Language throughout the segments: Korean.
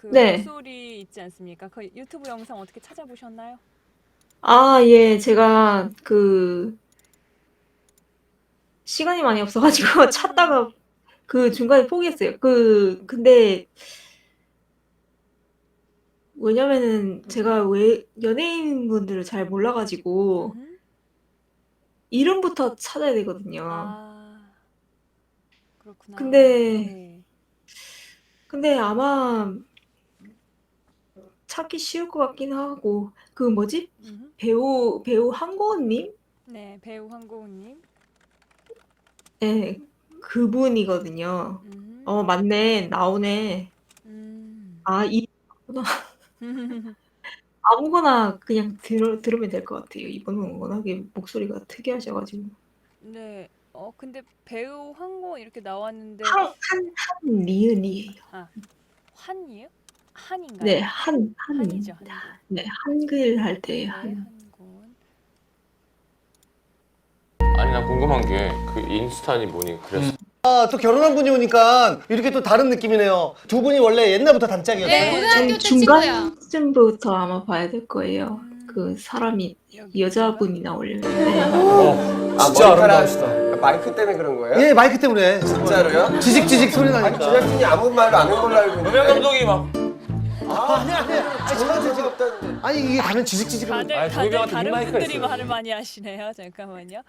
그 네. 목소리 있지 않습니까? 그 유튜브 영상 어떻게 찾아보셨나요? 아, 예. 제가 시간이 많이 없어가지고 찾다가 그 중간에 포기했어요. 근데 왜냐면은 제가 왜 연예인분들을 잘 몰라가지고 음흠. 이름부터 찾아야 되거든요. 아, 그렇구나. 근데 네. 근데 아마 찾기 쉬울 것 같긴 하고 그 뭐지? 음흠. 배우 한고은님? 네, 배우 황고은님. 네, 그분이거든요. 음흠. 맞네. 나오네. 음. 아, 이구나. 아무거나 그냥 들으면 될 것 같아요. 이분은 워낙에 목소리가 특이하셔가지고. 네. 근데 배우 황고 이렇게 나왔는데 한리은이에요. 아, 한이에요? 네, 한인가요? 한이죠, 한입니다. 한고. 네, 한글 할 때 네, 한. 한곤. 아니 나 궁금한 게 그 인스타니 뭐니 그래서 아, 또 결혼한 분이 오니까 이렇게 또 다른 느낌이네요. 두 분이 원래 옛날부터 네, 단짝이었어요? 고등학교 전 때 친구야. 중간쯤부터 아마 봐야 될 거예요. 그 사람이 이분가? 여자분이 나오려면. 네. 진짜 머리카락 아름다우시다. 마이크 때문에 그런 거예요? 예, 마이크 때문에. 진짜로요? 지직지직 소리 아니 나니까. 제작진이 아무 말도 안 한 걸로 알고 있는데. 조명 감독이 막 저는 재질 없다는데. 아니, 이게 가면 지직지직하는 다들 조이병한테 다른 닉마이크가 분들이 있어요. 말을 많이 하시네요. 잠깐만요.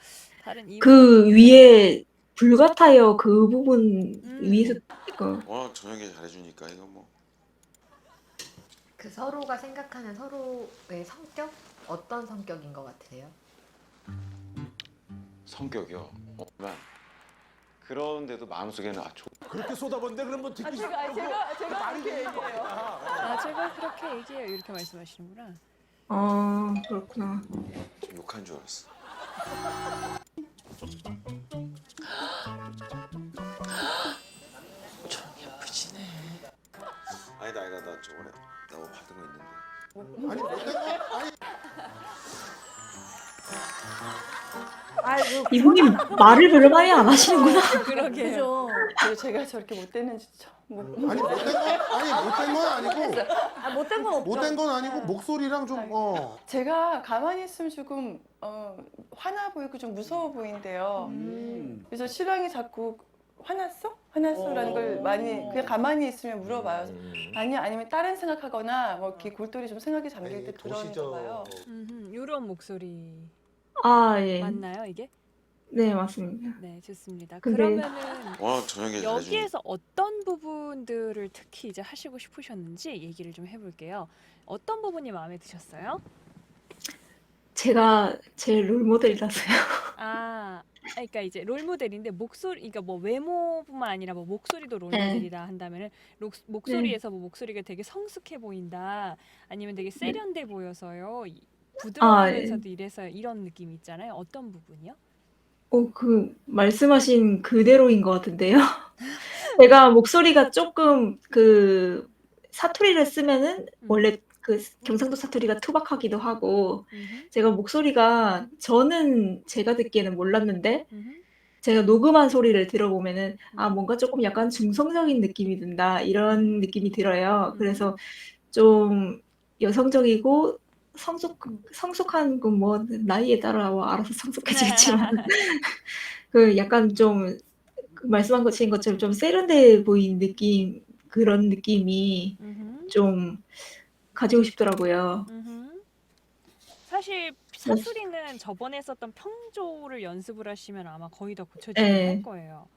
다른 이분. 그 위에 불같아요. 그 부분 위에서 이거 워낙 저녁에 잘해주니까 이거 뭐 그 서로가 생각하는 서로의 성격? 어떤 성격인 것 같으세요? 성격이요. 그런데도 마음속에는 그렇게 쏟아본데 그럼 뭐 듣기 제가 그렇게 얘기해요. 제가 그렇게 얘기해요. 이렇게 말씀하시는구나. 그렇구나. 좀 욕한 줄 알았어. 아니다 나 저번에 나 뭐 받은 거 있는데. 이분님 말을 별로 많이 안 하시는구나. 그러게요. 그죠. 제가 저렇게 못됐는지 참. 아니 못된 건 아니고 못된 건 없죠. 못된 건 아니고 목소리랑 좀 제가 가만히 있으면 조금 화나 보이고 좀 무서워 보인대요. 그래서 신랑이 자꾸 화났어? 화났어라는 걸 많이 그냥 가만히 있으면 물어봐요. 아니면 다른 생각하거나 뭐 이렇게 골똘히 좀 생각이 잠길 때 그러는가 봐요. 이런 목소리 아, 예. 맞나요, 이게? 네, 맞습니다. 네, 좋습니다. 근데- 그러면은 워낙 저녁에 잘해주니까. 여기에서 어떤 부분들을 특히 이제 하시고 싶으셨는지 얘기를 좀 해볼게요. 어떤 부분이 마음에 드셨어요? 제가 제 롤모델이라서요. 그러니까 이제 롤모델인데 그러니까 뭐 외모뿐만 아니라 뭐 목소리도 롤모델이라 한다면은 목소리에서 뭐 목소리가 되게 성숙해 보인다, 아니면 되게 세련돼 보여서요, 부드러우면서도 이래서 이런 느낌 있잖아요. 어떤 부분이요? 말씀하신 그대로인 것 같은데요. 제가 목소리가 조금 사투리를 쓰면은 원래 그 경상도 사투리가 투박하기도 하고, 제가 목소리가 저는 제가 듣기에는 몰랐는데 제가 녹음한 소리를 들어보면은 뭔가 조금 약간 중성적인 느낌이 든다, 이런 느낌이 들어요. 그래서 좀 여성적이고 성숙한 건 뭐 나이에 따라 알아서 성숙해지겠지만 약간 좀 말씀하신 것처럼 좀 세련돼 보이는 느낌, 그런 느낌이 좀 가지고 싶더라고요. 사실 사투리는 저번에 썼던 평조를 연습을 하시면 아마 거의 다 고쳐지긴 네. 할 거예요.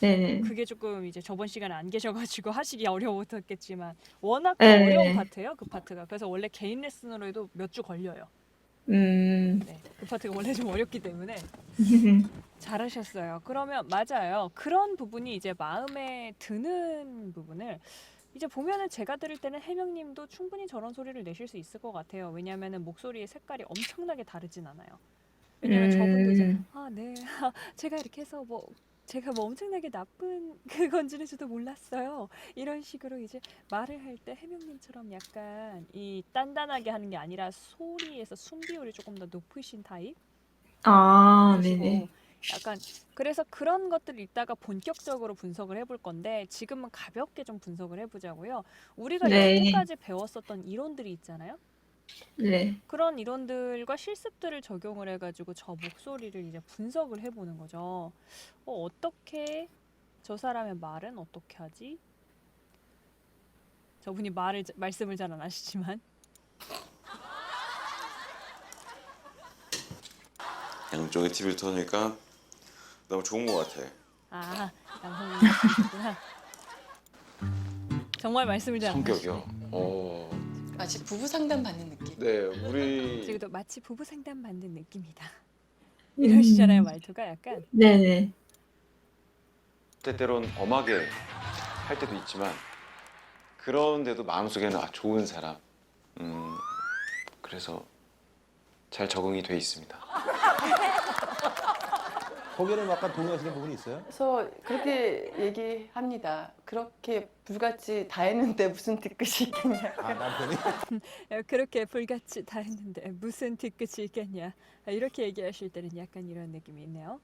네네. 그게 조금 이제 저번 시간에 안 계셔가지고 하시기 어려웠겠지만 워낙 네. 어려운 파트예요, 그 파트가. 그래서 원래 개인 레슨으로 해도 몇 주 걸려요. 네, 그 파트가 원래 좀 어렵기 때문에 잘하셨어요. 그러면 맞아요. 그런 부분이 이제 마음에 드는 부분을 이제 보면은 제가 들을 때는 해명님도 충분히 저런 소리를 내실 수 있을 것 같아요. 왜냐하면은 목소리의 색깔이 엄청나게 다르진 않아요. 왜냐면 저분도 이제 네, 제가 이렇게 해서 제가 엄청나게 나쁜 그건지는 저도 몰랐어요, 이런 식으로 이제 말을 할 때 해명님처럼 약간 이 단단하게 하는 게 아니라 소리에서 숨 비율이 조금 더 높으신 타입. 아, 그러시고 네네. 약간 그래서 그런 것들을 이따가 본격적으로 분석을 해볼 건데 지금은 가볍게 좀 분석을 해보자고요. 우리가 네. 여태까지 배웠었던 이론들이 있잖아요. 네. 그런 이론들과 실습들을 적용을 해가지고 저 목소리를 이제 분석을 해보는 거죠. 어떻게 저 사람의 말은 어떻게 하지? 저분이 말씀을 잘 안 하시지만 양쪽에 TV를 터니까 너무 좋은 것 같아. 아 남성분이시구나. 정말 말씀을 잘 안 하시네. 성격이요. 마치 부부 상담 받는 느낌. 네, 우리 지금도 마치 부부 상담 받는 느낌이다. 이러시잖아요 말투가 약간. 네네. 때때론 엄하게 할 때도 있지만 그런데도 마음속에는 좋은 사람. 그래서 잘 적응이 돼 있습니다. 거기는 약간 동의하시는 부분이 있어요? 그래서 그렇게 얘기합니다. 그렇게 불같이 다 했는데 무슨 뒤끝이 있겠냐. 아, 남편이? 그렇게 불같이 다 했는데 무슨 뒤끝이 있겠냐. 이렇게 얘기하실 때는 약간 이런 느낌이 있네요.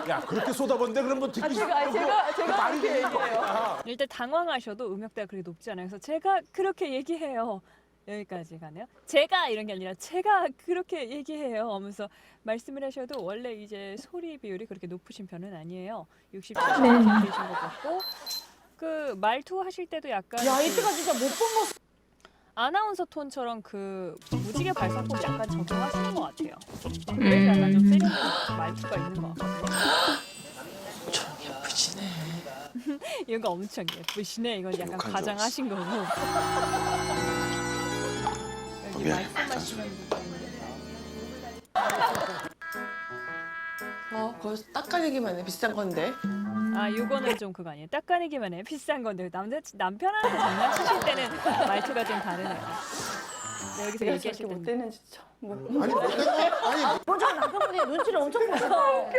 야, 그렇게 쏟아본데 그럼 뭐 듣기 제가 그렇게 얘기해요. 일단 당황하셔도 음역대가 그렇게 높지 않아요. 그래서 제가 그렇게 얘기해요. 여기까지 가네요. 제가 이런 게 아니라 제가 그렇게 얘기해요 하면서 말씀을 하셔도 원래 이제 소리 비율이 그렇게 높으신 편은 아니에요. 60, 70 네. 되신 것 같고 그 말투 하실 때도 약간 야 이때가 진짜 못 본 모습. 아나운서 톤처럼 그 무지개 발성법 약간 적용하시는 것 같아요. 그래서 약간 좀 세련된 말투가 있는 것 같거든요. 이거 엄청 예쁘시네. 이건 약간 욕한 줄 과장하신 거고. 여기 미안해. 말씀하시는 부분이 거기서 닦아내기만 해. 비싼 건데. 요거는 좀 그거 아니에요. 닦아내기만 해. 비싼 건데 남편한테 장난치실 때는 말투가 좀 다르네요. 네, 여기서 제가 얘기하실 저렇게 때는 못되는지 참. 아니, 못된 거? 아니, 먼저 남편분이 눈치를 엄청 보셔.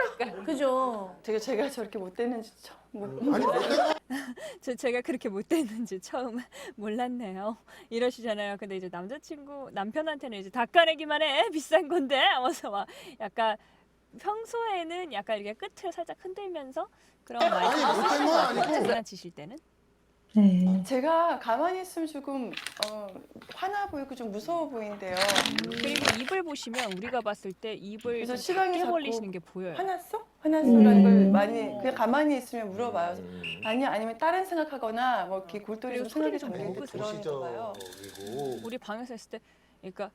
그죠? 제가 저렇게 못되는지 참. 아니, 못된 거? 제가 그렇게 못됐는지 처음 몰랐네요. 이러시잖아요. 근데 이제 남편한테는 이제 닦아내기만 해. 비싼 건데 하면서 막 약간 평소에는 약간 이렇게 끝을 살짝 흔들면서 그런 말씀을 아니, 못된 쓰실 건 것 같아요. 아니고. 장난치실 때는. 네. 제가 가만히 있으면 조금 화나 보이고 좀 무서워 보이는데요. 그리고 입을 보시면 우리가 봤을 때 입을 그래서 좀 시간이 작게 자꾸 벌리시는 게 보여요. 화났어? 화났어?라는 걸 음. 많이 그냥 가만히 있으면 물어봐요. 아니면 다른 생각하거나 뭐 이렇게 골똘히 그리고 좀 생각이 소리를 좀 잠기고 먹으세요. 그러는가 봐요. 그리고 우리 방에서 했을 때 그러니까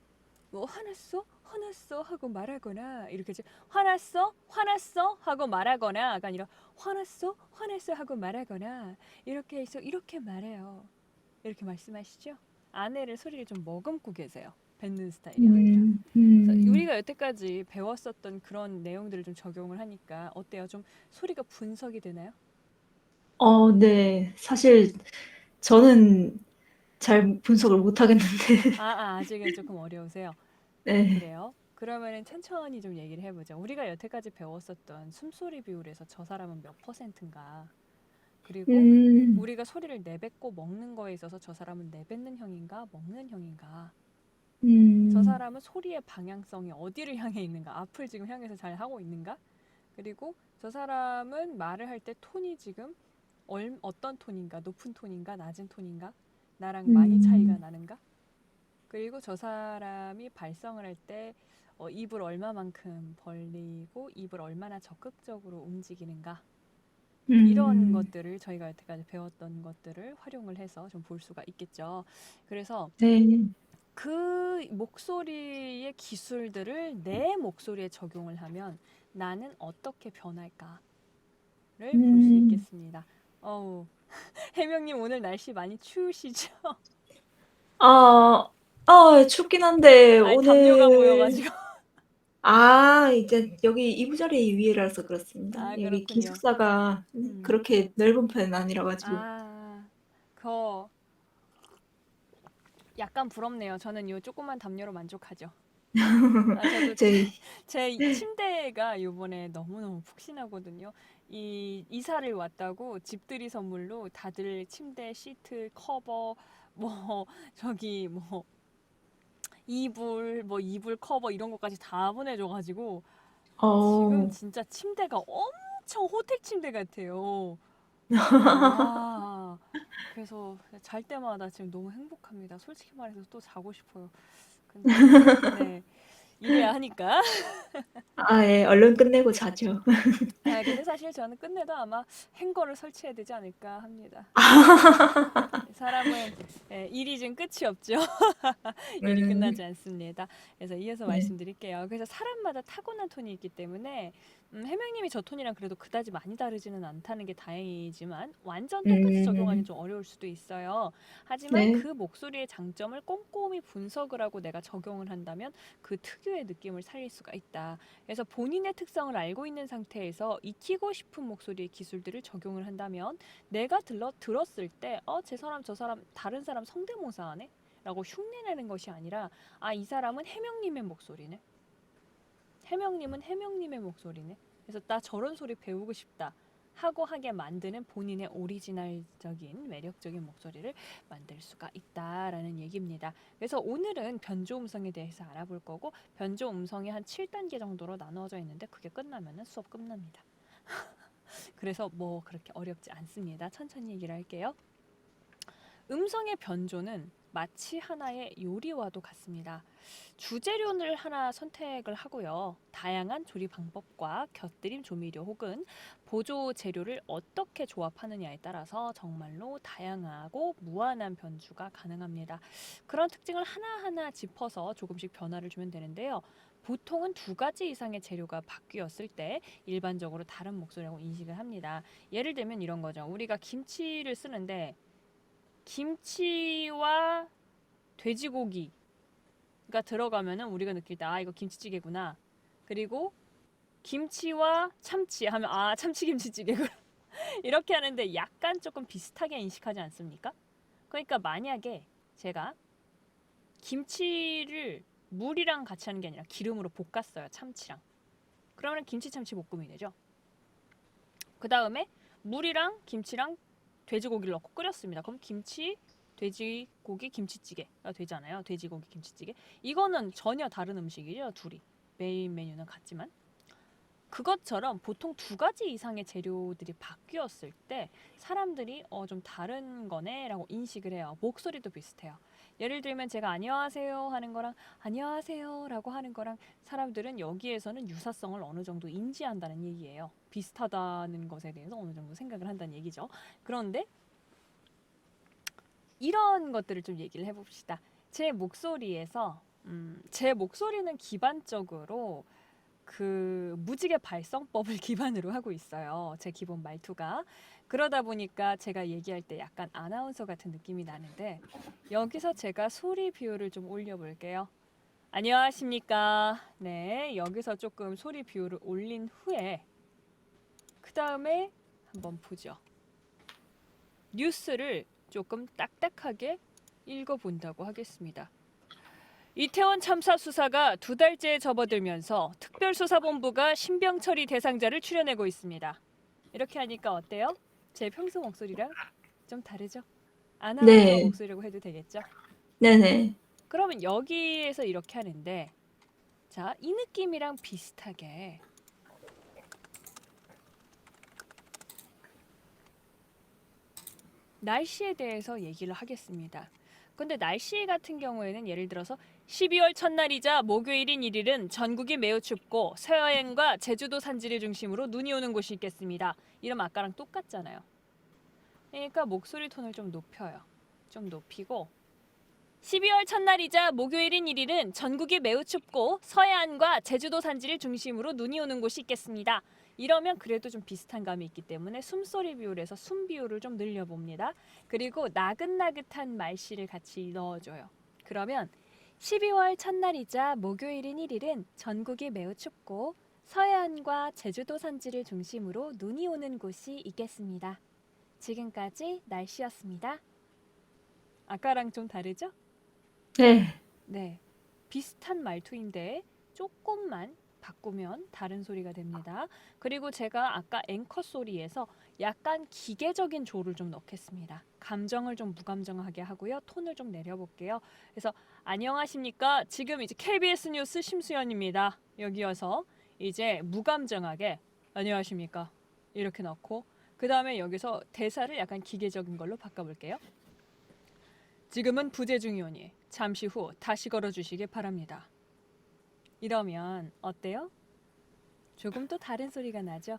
뭐 화났어? 화났어? 하고 말하거나 이렇게 이제 화났어? 화났어? 하고 말하거나 약간 이런 화났어? 화냈어? 하고 말하거나 이렇게 해서 이렇게 말해요. 이렇게 말씀하시죠? 아내를 소리를 좀 머금고 계세요. 뱉는 스타일이 아니라. 그래서 우리가 여태까지 배웠었던 그런 내용들을 좀 적용을 하니까 어때요? 좀 소리가 분석이 되나요? 네. 사실 저는 잘 분석을 못 하겠는데. 아직은 조금 어려우세요. 네. 그래요? 그러면은 천천히 좀 얘기를 해보자. 우리가 여태까지 배웠었던 숨소리 비율에서 저 사람은 몇 %인가? 그리고 우리가 소리를 내뱉고 먹는 거에 있어서 저 사람은 내뱉는 형인가 먹는 형인가? 저 사람은 소리의 방향성이 어디를 향해 있는가? 앞을 지금 향해서 잘 하고 있는가? 그리고 저 사람은 말을 할 때 톤이 지금 어떤 톤인가? 높은 톤인가? 낮은 톤인가? 나랑 많이 차이가 나는가? 그리고 저 사람이 발성을 할 때 입을 얼마만큼 벌리고 입을 얼마나 적극적으로 움직이는가? 이런 것들을 저희가 여태까지 배웠던 것들을 활용을 해서 좀 볼 수가 있겠죠. 그래서 네. 그 목소리의 기술들을 내 목소리에 적용을 하면 나는 어떻게 변할까를 볼 수 있겠습니다. 혜명님 오늘 날씨 많이 추우시죠? 춥긴 한데 아니, 오늘 담요가 보여가지고. 이제 여기 이부자리 위에라서 그렇습니다. 여기 그렇군요. 기숙사가 그렇게 넓은 편은 아니라 가지고. 그거 약간 부럽네요. 저는 이 조그만 담요로 만족하죠. 저도 제 침대가 이번에 너무너무 푹신하거든요. 이사를 왔다고 집들이 선물로 다들 침대 시트, 커버, 이불 커버 이런 것까지 다 보내줘가지고 지금 진짜 침대가 엄청 호텔 침대 같아요. 아, 그래서 잘 때마다 지금 너무 행복합니다. 솔직히 말해서 또 자고 싶어요. 근데 네, 이래야 하니까. 아, 예, 얼른 끝내고 자죠. 아, 근데 사실 저는 끝내도 아마 행거를 설치해야 되지 않을까 합니다. 사람은 일이 좀 끝이 없죠. 일이 끝나지 않습니다. 그래서 이어서 네. 말씀드릴게요. 그래서 사람마다 타고난 톤이 있기 때문에 해명님이 저 톤이랑 그래도 그다지 많이 다르지는 않다는 게 다행이지만 완전 똑같이 적용하기 좀 어려울 수도 있어요. 하지만 네. 그 목소리의 장점을 꼼꼼히 분석을 하고 내가 적용을 한다면 그 특유의 느낌을 살릴 수가 있다. 그래서 본인의 특성을 알고 있는 상태에서 익히고 싶은 목소리의 기술들을 적용을 한다면 내가 들었을 때 제 사람 저 사람 다른 사람 성대모사하네? 라고 흉내내는 것이 아니라 이 사람은 해명님의 목소리네. 해명님은 해명님의 목소리네. 그래서 나 저런 소리 배우고 싶다 하고 하게 만드는 본인의 오리지널적인 매력적인 목소리를 만들 수가 있다라는 얘기입니다. 그래서 오늘은 변조 음성에 대해서 알아볼 거고 변조 음성이 한 7단계 정도로 나누어져 있는데 그게 끝나면은 수업 끝납니다. 그래서 뭐 그렇게 어렵지 않습니다. 천천히 얘기를 할게요. 음성의 변조는 마치 하나의 요리와도 같습니다. 주재료를 하나 선택을 하고요. 다양한 조리 방법과 곁들임 조미료 혹은 보조 재료를 어떻게 조합하느냐에 따라서 정말로 다양하고 무한한 변주가 가능합니다. 그런 특징을 하나하나 짚어서 조금씩 변화를 주면 되는데요. 보통은 2가지 이상의 재료가 바뀌었을 때 일반적으로 다른 목소리라고 인식을 합니다. 예를 들면 이런 거죠. 우리가 김치를 쓰는데 김치와 돼지고기가 들어가면은 우리가 느낄 때 이거 김치찌개구나. 그리고 김치와 참치 하면 참치김치찌개구나. 이렇게 하는데 약간 조금 비슷하게 인식하지 않습니까? 그러니까 만약에 제가 김치를 물이랑 같이 하는 게 아니라 기름으로 볶았어요. 참치랑. 그러면 김치 참치 볶음이 되죠. 그 다음에 물이랑 김치랑 돼지고기를 넣고 끓였습니다. 그럼 김치, 돼지고기, 김치찌개가 되잖아요. 돼지고기, 김치찌개. 이거는 전혀 다른 음식이죠. 둘이. 메인 메뉴는 같지만. 그것처럼 보통 2가지 이상의 재료들이 바뀌었을 때 사람들이 좀 다른 거네 라고 인식을 해요. 목소리도 비슷해요. 예를 들면 제가 안녕하세요 하는 거랑 안녕하세요 라고 하는 거랑 사람들은 여기에서는 유사성을 어느 정도 인지한다는 얘기예요. 비슷하다는 것에 대해서 어느 정도 생각을 한다는 얘기죠. 그런데 이런 것들을 좀 얘기를 해봅시다. 제 목소리에서 제 목소리는 기반적으로 그 무지개 발성법을 기반으로 하고 있어요. 제 기본 말투가. 그러다 보니까 제가 얘기할 때 약간 아나운서 같은 느낌이 나는데 여기서 제가 소리 비율을 좀 올려볼게요. 안녕하십니까. 네, 여기서 조금 소리 비율을 올린 후에 그 다음에 한번 보죠. 뉴스를 조금 딱딱하게 읽어본다고 하겠습니다. 이태원 참사 수사가 2달째에 접어들면서 특별수사본부가 신병처리 대상자를 추려내고 있습니다. 이렇게 하니까 어때요? 제 평소 목소리랑 좀 다르죠? 아나운서 네. 목소리라고 해도 되겠죠? 네네. 그러면 여기에서 이렇게 하는데 자, 이 느낌이랑 비슷하게 날씨에 대해서 얘기를 하겠습니다. 근데 날씨 같은 경우에는 예를 들어서 12월 첫날이자 목요일인 1일은 전국이 매우 춥고 서해안과 제주도 산지를 중심으로 눈이 오는 곳이 있겠습니다. 이러면 아까랑 똑같잖아요. 그러니까 목소리 톤을 좀 높여요. 좀 높이고 12월 첫날이자 목요일인 1일은 전국이 매우 춥고 서해안과 제주도 산지를 중심으로 눈이 오는 곳이 있겠습니다. 이러면 그래도 좀 비슷한 감이 있기 때문에 숨소리 비율에서 숨 비율을 좀 늘려봅니다. 그리고 나긋나긋한 말씨를 같이 넣어줘요. 그러면 12월 첫날이자 목요일인 1일은 전국이 매우 춥고 서해안과 제주도 산지를 중심으로 눈이 오는 곳이 있겠습니다. 지금까지 날씨였습니다. 아까랑 좀 다르죠? 네. 네, 비슷한 말투인데 조금만 바꾸면 다른 소리가 됩니다. 그리고 제가 아까 앵커 소리에서 약간 기계적인 조를 좀 넣겠습니다. 감정을 좀 무감정하게 하고요. 톤을 좀 내려볼게요. 그래서 안녕하십니까? 지금 이제 KBS 뉴스 심수연입니다. 여기여서 이제 무감정하게 안녕하십니까 이렇게 넣고 그 다음에 여기서 대사를 약간 기계적인 걸로 바꿔볼게요. 지금은 부재 중이오니 잠시 후 다시 걸어주시기 바랍니다. 이러면 어때요? 조금 또 다른 소리가 나죠?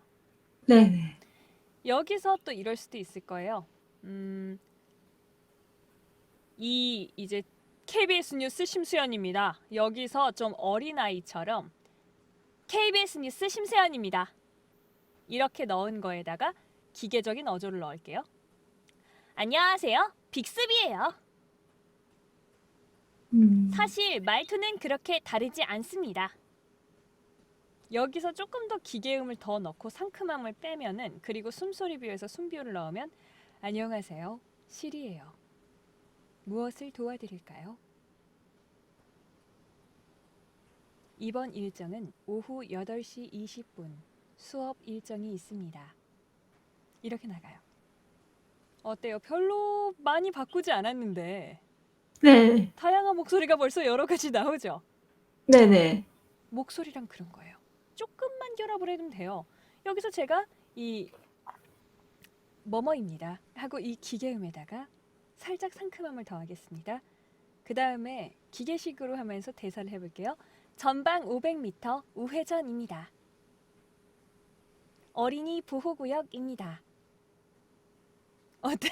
네네. 여기서 또 이럴 수도 있을 거예요. 이 이제 KBS 뉴스 심수연입니다. 여기서 좀 어린아이처럼 KBS 뉴스 심수연입니다. 이렇게 넣은 거에다가 기계적인 어조를 넣을게요. 안녕하세요. 빅스비예요. 사실 말투는 그렇게 다르지 않습니다. 여기서 조금 더 기계음을 더 넣고 상큼함을 빼면은 그리고 숨소리 비유에서 숨비유를 넣으면 안녕하세요. 실이에요. 무엇을 도와드릴까요? 이번 일정은 오후 8시 20분 수업 일정이 있습니다. 이렇게 나가요. 어때요? 별로 많이 바꾸지 않았는데 네. 다양한 목소리가 벌써 여러 가지 나오죠? 네네. 목소리랑 그런 거예요. 조금만 결합을 해두면 돼요. 여기서 제가 이 뭐뭐입니다 하고 이 기계음에다가 살짝 상큼함을 더하겠습니다. 그 다음에 기계식으로 하면서 대사를 해볼게요. 전방 500m 우회전입니다. 어린이 보호구역입니다. 어때요?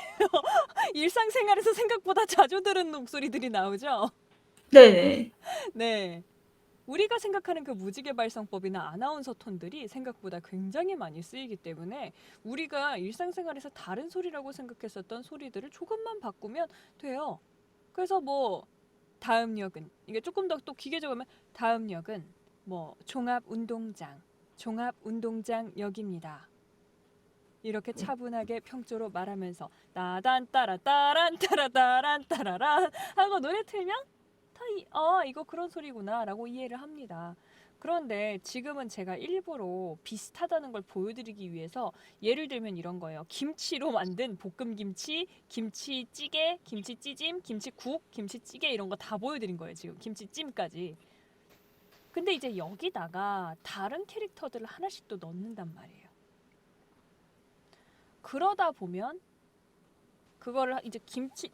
일상생활에서 생각보다 자주 들은 목소리들이 나오죠? 네네. 네. 우리가 생각하는 그 무지개 발성법이나 아나운서 톤들이 생각보다 굉장히 많이 쓰이기 때문에 우리가 일상생활에서 다른 소리라고 생각했었던 소리들을 조금만 바꾸면 돼요. 그래서 뭐 다음 역은 이게 조금 더 또 기계적으로 하면 다음 역은 뭐 종합운동장역입니다. 이렇게 차분하게 평조로 말하면서 따단 따라 따란 따라 따란 따라란 하고 노래 틀면 이거 그런 소리구나 라고 이해를 합니다. 그런데 지금은 제가 일부러 비슷하다는 걸 보여드리기 위해서 예를 들면 이런 거예요. 김치로 만든 볶음김치, 김치찌개, 김치찌짐, 김치국, 김치찌개 이런 거 다 보여드린 거예요. 지금 김치찜까지. 근데 이제 여기다가 다른 캐릭터들을 하나씩 또 넣는단 말이에요. 그러다 보면 그거를 이제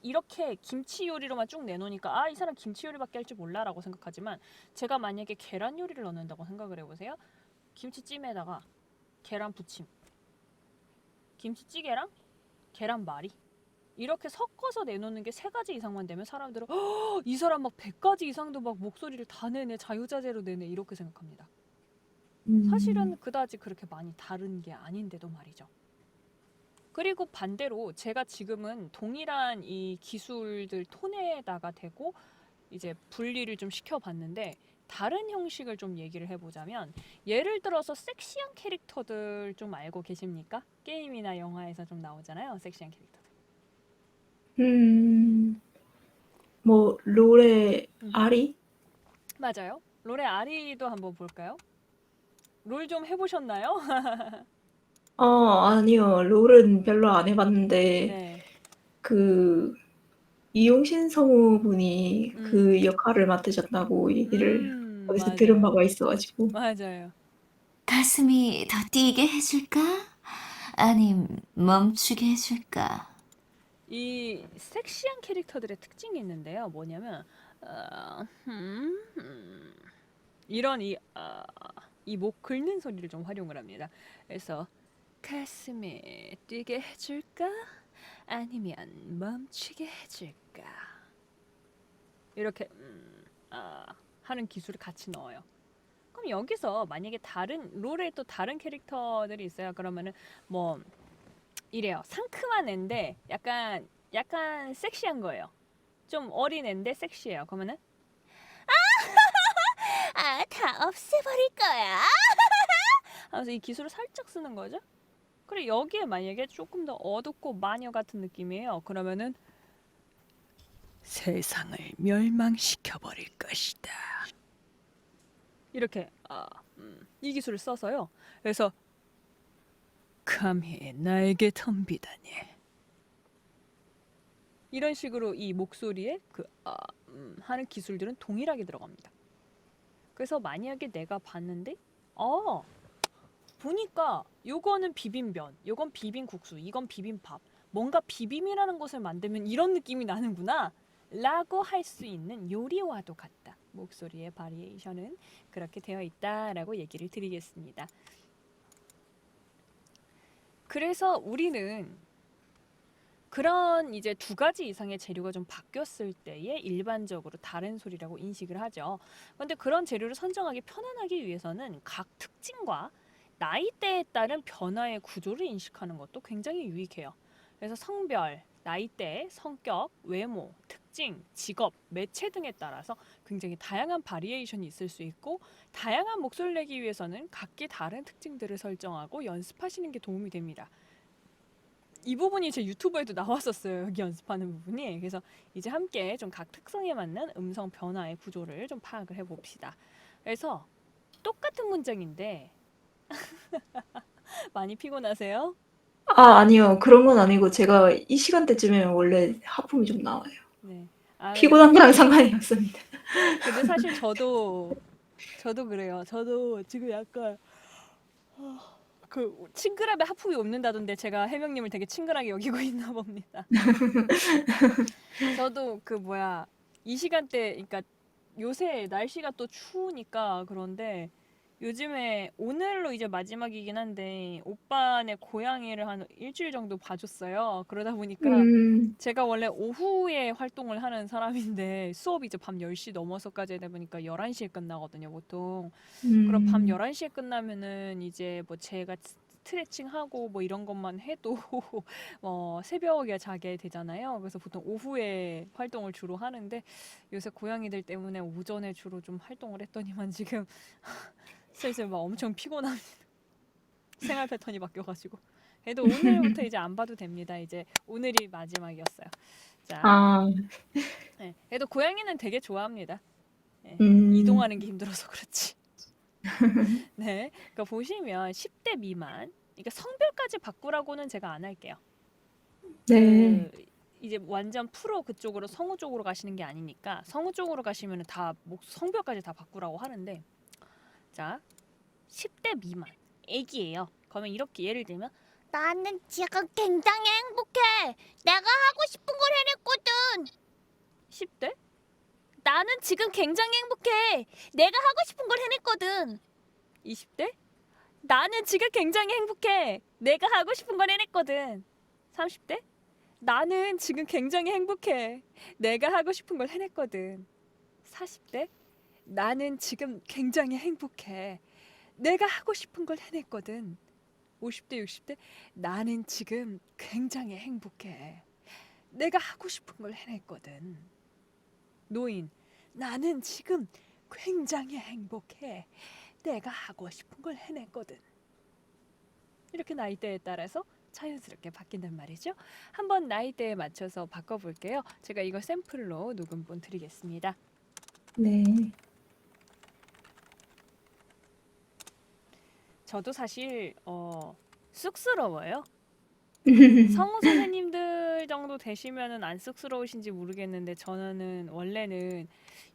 이렇게 김치 요리로만 쭉 내놓으니까 이 사람 김치 요리밖에 할 줄 몰라라고 생각하지만 제가 만약에 계란 요리를 넣는다고 생각을 해보세요. 김치찜에다가 계란 부침, 김치찌개랑 계란말이 이렇게 섞어서 내놓는 게 3가지 이상만 되면 사람들은 이 사람 막 100가지 이상도 막 목소리를 다 내네, 자유자재로 내네 이렇게 생각합니다. 사실은 그다지 그렇게 많이 다른 게 아닌데도 말이죠. 그리고 반대로 제가 지금은 동일한 이 기술들 톤에다가 대고 이제 분리를 좀 시켜봤는데 다른 형식을 좀 얘기를 해보자면 예를 들어서 섹시한 캐릭터들 좀 알고 계십니까? 게임이나 영화에서 좀 나오잖아요. 섹시한 캐릭터들. 뭐 롤의 아리? 맞아요. 롤의 아리도 한번 볼까요? 롤 좀 해보셨나요? 아니요. 롤은 별로 안 해봤는데 네. 그 이용신 성우분이 그 역할을 맡으셨다고 얘기를 어디서 들은 맞아요. 바가 있어가지고. 맞아요. 가슴이 더 뛰게 해줄까? 아님 멈추게 해줄까? 이 섹시한 캐릭터들의 특징이 있는데요. 뭐냐면 이런 이 목 긁는 소리를 좀 활용을 합니다. 그래서 가슴에 뛰게 해줄까? 아니면 멈추게 해줄까? 이렇게 하는 기술을 같이 넣어요. 그럼 여기서 만약에 다른 롤에 또 다른 캐릭터들이 있어요. 그러면은 뭐 이래요. 상큼한 애인데 약간 섹시한 거예요. 좀 어린 애인데 섹시해요. 그러면은 다 없애버릴 거야. 하면서 이 기술을 살짝 쓰는 거죠. 그리고 여기에 만약에 조금 더 어둡고 마녀 같은 느낌이에요. 그러면은 세상을 멸망시켜버릴 것이다. 이렇게 이 기술을 써서요. 그래서 감히 나에게 덤비다니. 이런 식으로 이 목소리에 하는 기술들은 동일하게 들어갑니다. 그래서 만약에 내가 봤는데 보니까 요거는 비빔면, 요건 비빔국수, 이건 비빔밥. 뭔가 비빔이라는 것을 만들면 이런 느낌이 나는구나 라고 할 수 있는 요리와도 같다. 목소리의 바리에이션은 그렇게 되어 있다라고 얘기를 드리겠습니다. 그래서 우리는 그런 이제 두 가지 이상의 재료가 좀 바뀌었을 때에 일반적으로 다른 소리라고 인식을 하죠. 그런데 그런 재료를 선정하기 편안하기 위해서는 각 특징과 나이대에 따른 변화의 구조를 인식하는 것도 굉장히 유익해요. 그래서 성별, 나이대, 성격, 외모, 특징, 직업, 매체 등에 따라서 굉장히 다양한 바리에이션이 있을 수 있고 다양한 목소리를 내기 위해서는 각기 다른 특징들을 설정하고 연습하시는 게 도움이 됩니다. 이 부분이 제 유튜브에도 나왔었어요. 여기 연습하는 부분이. 그래서 이제 함께 좀 각 특성에 맞는 음성 변화의 구조를 좀 파악을 해봅시다. 그래서 똑같은 문장인데 많이 피곤하세요? 아니요. 그런 건 아니고 제가 이 시간대쯤에 원래 하품이 좀 나와요. 네. 피곤한 거랑 상관이 없습니다. 근데 사실 저도 그래요. 저도 지금 약간 그 친근함에 하품이 옵는다던데 제가 해명님을 되게 친근하게 여기고 있나 봅니다. 저도 이 시간대, 그러니까 요새 날씨가 또 추우니까 그런데 요즘에 오늘로 이제 마지막이긴 한데 오빠네 고양이를 한 일주일 정도 봐줬어요. 그러다 보니까 제가 원래 오후에 활동을 하는 사람인데 수업이 이제 밤 10시 넘어서까지 하다 보니까 11시에 끝나거든요, 보통. 그럼 밤 11시에 끝나면은 이제 뭐 제가 스트레칭하고 뭐 이런 것만 해도 새벽에 자게 되잖아요. 그래서 보통 오후에 활동을 주로 하는데 요새 고양이들 때문에 오전에 주로 좀 활동을 했더니만 지금 슬슬 막 엄청 피곤합니다. 생활 패턴이 바뀌어가지고. 그래도 오늘부터 이제 안 봐도 됩니다. 이제 오늘이 마지막이었어요. 자, 네. 그래도 고양이는 되게 좋아합니다. 네. 이동하는 게 힘들어서 그렇지. 네, 그러니까 보시면 10대 미만, 그러니까 성별까지 바꾸라고는 제가 안 할게요. 네. 이제 완전 프로 그쪽으로 성우 쪽으로 가시는 게 아니니까 성우 쪽으로 가시면 다 성별까지 다 바꾸라고 하는데, 자, 10대 미만, 애기예요. 그러면 이렇게 예를 들면 나는 지금 굉장히 행복해. 내가 하고 싶은 걸 해냈거든. 10대? 나는 지금 굉장히 행복해. 내가 하고 싶은 걸 해냈거든. 20대? 나는 지금 굉장히 행복해. 내가 하고 싶은 걸 해냈거든. 30대? 나는 지금 굉장히 행복해. 내가 하고 싶은 걸 해냈거든. 40대? 나는 지금 굉장히 행복해. 내가 하고 싶은 걸 해냈거든. 50대, 60대? 나는 지금 굉장히 행복해. 내가 하고 싶은 걸 해냈거든. 노인, 나는 지금 굉장히 행복해. 내가 하고 싶은 걸 해냈거든. 이렇게 나이대에 따라서 자연스럽게 바뀐단 말이죠. 한번 나이대에 맞춰서 바꿔볼게요. 제가 이거 샘플로 녹음본 드리겠습니다. 네. 저도 사실 쑥스러워요. 성우 선생님들 정도 되시면은 안 쑥스러우신지 모르겠는데 저는 원래는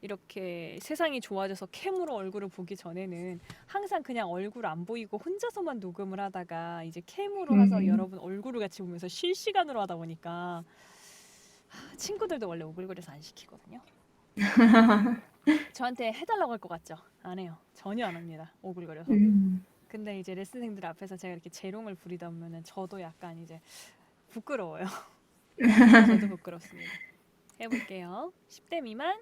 이렇게 세상이 좋아져서 캠으로 얼굴을 보기 전에는 항상 그냥 얼굴 안 보이고 혼자서만 녹음을 하다가 이제 캠으로 해서 여러분 얼굴을 같이 보면서 실시간으로 하다 보니까 친구들도 원래 오글거려서 안 시키거든요. 저한테 해달라고 할 것 같죠? 안 해요. 전혀 안 합니다. 오글거려서. 근데 이제 레슨생들 앞에서 제가 이렇게 재롱을 부리다 보면은 저도 약간 이제 부끄러워요. 저도 부끄럽습니다. 해볼게요. 10대 미만.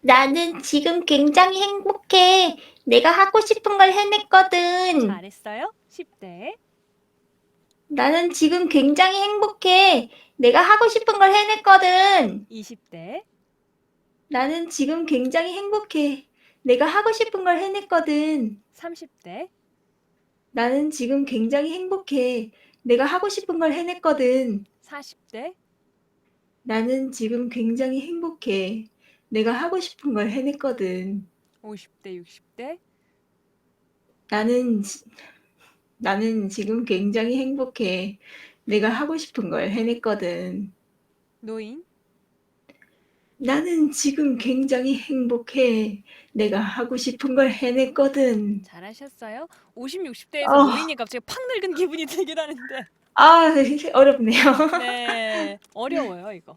나는 지금 굉장히 행복해. 내가 하고 싶은 걸 해냈거든. 잘했어요. 10대. 나는 지금 굉장히 행복해. 내가 하고 싶은 걸 해냈거든. 20대. 나는 지금 굉장히 행복해. 내가 하고 싶은 걸 해냈거든. 30대. 나는 지금 굉장히 행복해. 내가 하고 싶은 걸 해냈거든. 40대. 나는 지금 굉장히 행복해. 내가 하고 싶은 걸 해냈거든. 50대, 60대. 나는 지금 굉장히 행복해. 내가 하고 싶은 걸 해냈거든. 노인. 나는 지금 굉장히 행복해. 내가 하고 싶은 걸 해냈거든. 잘하셨어요. 50, 60대에서 어. 모이니 갑자기 팍 늙은 기분이 들긴 하는데 아, 어렵네요. 네 어려워요 이거.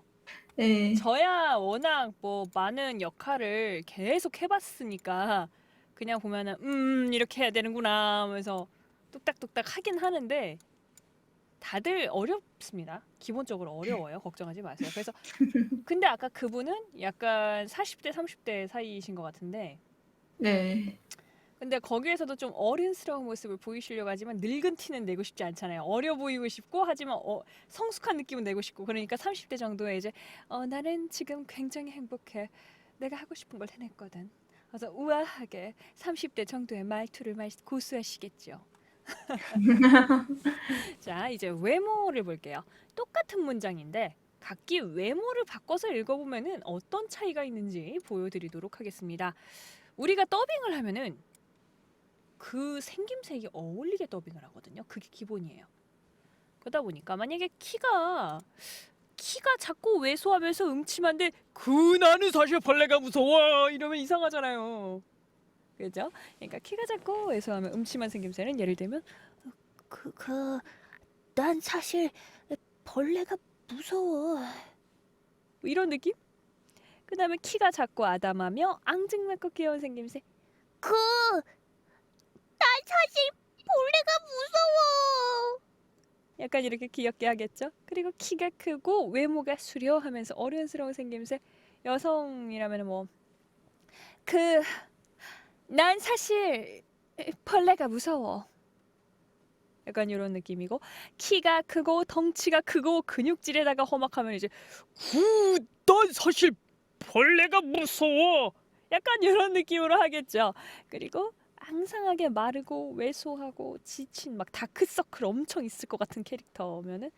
네. 저야 워낙 뭐 많은 역할을 계속 해봤으니까 그냥 보면은 이렇게 해야 되는구나 하면서 뚝딱뚝딱 하긴 하는데 다들 어렵습니다. 기본적으로 어려워요. 걱정하지 마세요. 그래서 근데 아까 그분은 약간 40대 30대 사이이신 것 같은데 네. 근데 거기에서도 좀 어른스러운 모습을 보이시려고 하지만 늙은 티는 내고 싶지 않잖아요. 어려 보이고 싶고 하지만 성숙한 느낌은 내고 싶고 그러니까 30대 정도에 이제 나는 지금 굉장히 행복해. 내가 하고 싶은 걸 해냈거든. 그래서 우아하게 30대 정도의 말투를 고수하시겠죠. 자 이제 외모를 볼게요. 똑같은 문장인데 각기 외모를 바꿔서 읽어보면은 어떤 차이가 있는지 보여드리도록 하겠습니다. 우리가 더빙을 하면은 그 생김새에 어울리게 더빙을 하거든요. 그게 기본이에요. 그러다 보니까 만약에 키가 작고 왜소하면서 음침한데 나는 사실 벌레가 무서워 이러면 이상하잖아요. 그죠? 그러니까 키가 작고 왜소하면 음침한 생김새는 예를 들면 난 사실 벌레가 무서워. 뭐 이런 느낌? 그 다음에 키가 작고 아담하며 앙증맞고 귀여운 생김새 난 사실 벌레가 무서워. 약간 이렇게 귀엽게 하겠죠? 그리고 키가 크고 외모가 수려하면서 어른스러운 생김새 여성이라면 뭐 난 사실 벌레가 무서워 약간 이런 느낌이고 키가 크고 덩치가 크고 근육질에다가 험악하면 이제 난 사실 벌레가 무서워 약간 이런 느낌으로 하겠죠. 그리고 앙상하게 마르고 왜소하고 지친 막 다크서클 엄청 있을 것 같은 캐릭터면은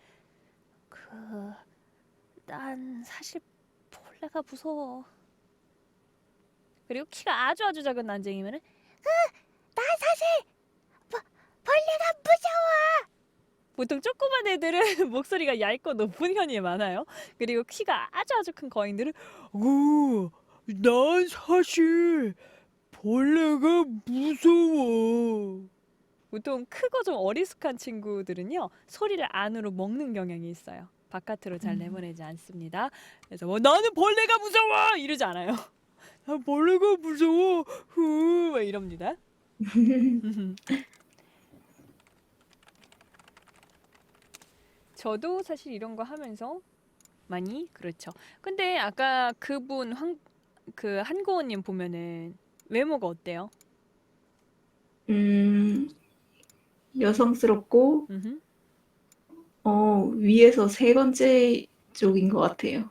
난 사실 벌레가 무서워. 그리고 키가 아주 작은 난쟁이면은 난 사실 벌레가 무서워. 보통 조그만 애들은 목소리가 얇고 높은 편이 많아요. 그리고 키가 아주 큰 거인들은 난 사실 벌레가 무서워. 보통 크고 좀 어리숙한 친구들은요 소리를 안으로 먹는 경향이 있어요. 바깥으로 잘 내보내지 않습니다. 그래서 뭐 나는 벌레가 무서워 이러지 않아요. 난 벌레가 무서워 막 이럽니다. 저도 사실 이런 거 하면서 많이 그렇죠. 근데 아까 그분 한고은님 보면은 외모가 어때요? 여성스럽고 음흠. 위에서 세 번째 쪽인 것 같아요.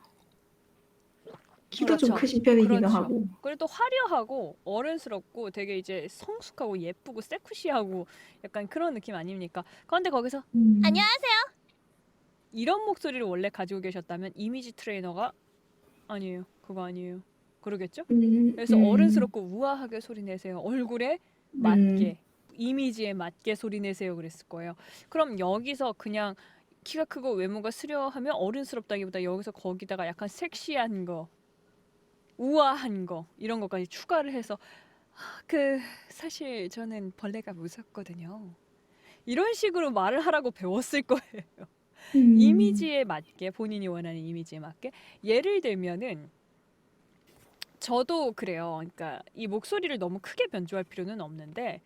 키도 좀 그렇죠. 크신 편이기도 그렇죠. 하고. 그리고 또 화려하고 어른스럽고 되게 이제 성숙하고 예쁘고 세쿠시하고 약간 그런 느낌 아닙니까? 그런데 거기서 안녕하세요. 이런 목소리를 원래 가지고 계셨다면 이미지 트레이너가 아니에요. 그거 아니에요. 그러겠죠? 그래서 어른스럽고 우아하게 소리 내세요. 얼굴에 맞게 이미지에 맞게 소리 내세요 그랬을 거예요. 그럼 여기서 그냥 키가 크고 외모가 수려하면 어른스럽다기보다 여기서 거기다가 약간 섹시한 거 우아한 거 이런 것까지 추가를 해서 사실 저는 벌레가 무섭거든요. 이런 식으로 말을 하라고 배웠을 거예요. 이미지에 맞게 본인이 원하는 이미지에 맞게 예를 들면은 저도 그래요. 그러니까 이 목소리를 너무 크게 변조할 필요는 없는데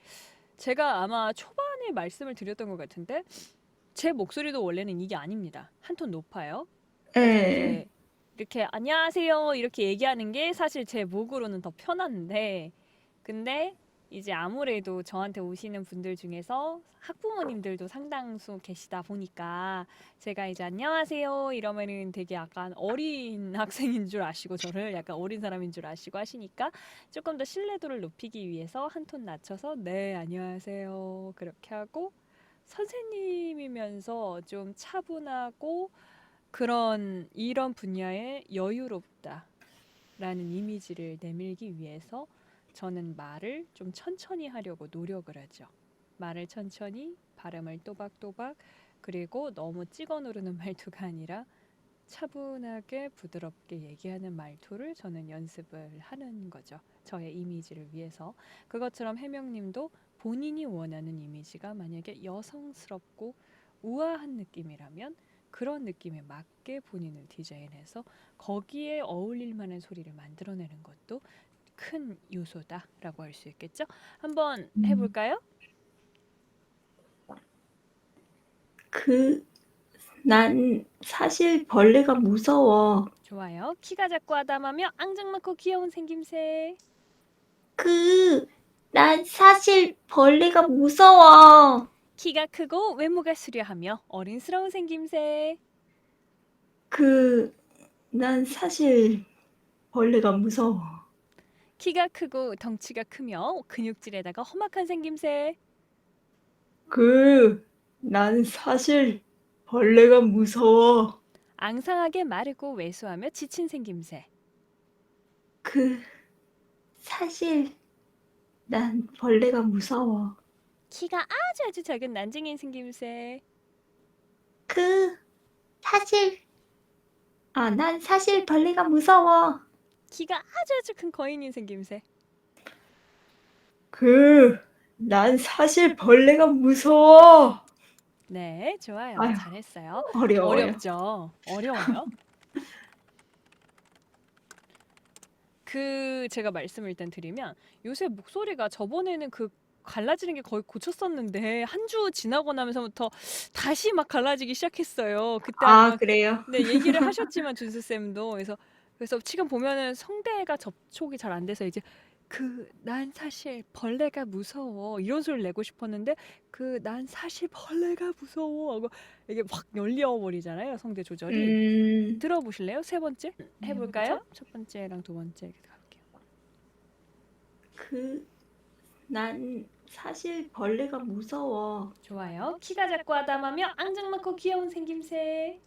제가 아마 초반에 말씀을 드렸던 것 같은데 제 목소리도 원래는 이게 아닙니다. 한 톤 높아요. 그래서 이제 이렇게 안녕하세요 이렇게 얘기하는 게 사실 제 목으로는 더 편한데 근데 이제 아무래도 저한테 오시는 분들 중에서 학부모님들도 상당수 계시다 보니까 제가 이제 안녕하세요 이러면은 되게 약간 어린 학생인 줄 아시고 저를 약간 어린 사람인 줄 아시고 하시니까 조금 더 신뢰도를 높이기 위해서 한 톤 낮춰서 네 안녕하세요 그렇게 하고 선생님이면서 좀 차분하고 이런 분야에 여유롭다라는 이미지를 내밀기 위해서 저는 말을 좀 천천히 하려고 노력을 하죠. 말을 천천히, 발음을 또박또박, 그리고 너무 찍어 누르는 말투가 아니라 차분하게 부드럽게 얘기하는 말투를 저는 연습을 하는 거죠. 저의 이미지를 위해서. 그것처럼 해명님도 본인이 원하는 이미지가 만약에 여성스럽고 우아한 느낌이라면 그런 느낌에 맞게 본인을 디자인해서 거기에 어울릴 만한 소리를 만들어내는 것도 큰 요소다라고 할 수 있겠죠? 한번 해볼까요? 난 사실 벌레가 무서워. 좋아요. 키가 작고 아담하며 앙증 많고 귀여운 생김새. 난 사실 벌레가 무서워. 키가 크고 외모가 수려하며 어린스러운 생김새. 난 사실 벌레가 무서워. 키가 크고 덩치가 크며 근육질에다가 험악한 생김새. 난 사실 벌레가 무서워. 앙상하게 마르고 왜소하며 지친 생김새. 사실 난 벌레가 무서워. 키가 아주 작은 난쟁이인 생김새. 난 사실 벌레가 무서워. 키가 아주 큰 거인인 생김새. 난 사실 벌레가 무서워. 네, 좋아요. 아유, 잘했어요. 어려워요. 어렵죠? 어려워요? 제가 말씀을 일단 드리면 요새 목소리가 저번에는 갈라지는 게 거의 고쳤었는데 한 주 지나고 나면서부터 다시 막 갈라지기 시작했어요. 그때 한번 그래요? 네, 얘기를 하셨지만 준수 쌤도 그래서 지금 보면은 성대가 접촉이 잘 안 돼서 이제 난 사실 벌레가 무서워 이런 소리를 내고 싶었는데 난 사실 벌레가 무서워 하고 이게 확 열려 버리잖아요. 성대 조절이. 들어보실래요? 세 번째 해볼까요? 첫 번째랑 두 번째 이렇게 갈게요. 난 사실 벌레가 무서워. 좋아요. 키가 작고 아담하며 앙증 많고 귀여운 생김새.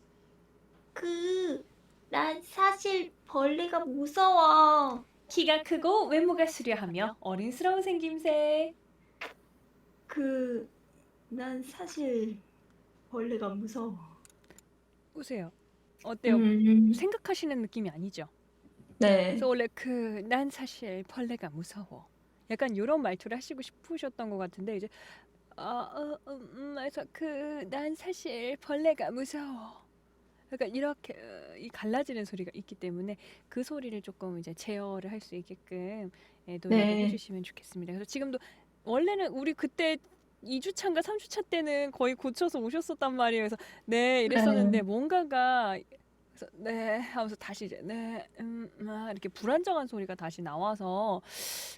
난 사실 벌레가 무서워. 키가 크고 외모가 수려하며 어린스러운 생김새. 난 사실 벌레가 무서워. 보세요. 어때요? 생각하시는 느낌이 아니죠? 네. 그래서 원래 난 사실 벌레가 무서워. 약간 이런 말투를 하시고 싶으셨던 것 같은데 이제 그래서 난 사실 벌레가 무서워. 그러니까 이렇게 이 갈라지는 소리가 있기 때문에 그 소리를 조금 이제 제어를 할 수 있게끔 노력을 네. 해주시면 좋겠습니다. 그래서 지금도 원래는 우리 그때 2주차인가 3주차 때는 거의 고쳐서 오셨었단 말이에요. 그래서 네 이랬었는데 뭔가가 그래서 네 하면서 다시 이제 네 이렇게 불안정한 소리가 다시 나와서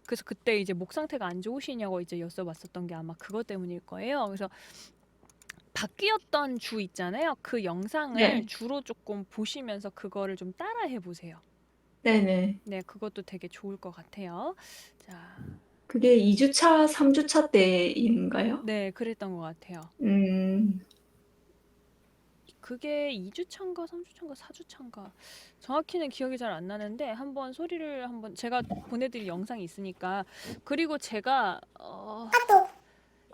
그래서 그때 이제 목 상태가 안 좋으시냐고 이제 여쭤봤었던 게 아마 그것 때문일 거예요. 그래서 바뀌었던 주 있잖아요. 그 영상을 네. 주로 조금 보시면서 그거를 좀 따라해 보세요. 네네. 네, 그것도 되게 좋을 것 같아요. 자, 그게 2주차, 3주차 때인가요? 네, 그랬던 것 같아요. 그게 2주차인가 3주차인가 4주차인가 정확히는 기억이 잘 안 나는데 한번 소리를 한번 제가 보내드릴 영상이 있으니까 그리고 제가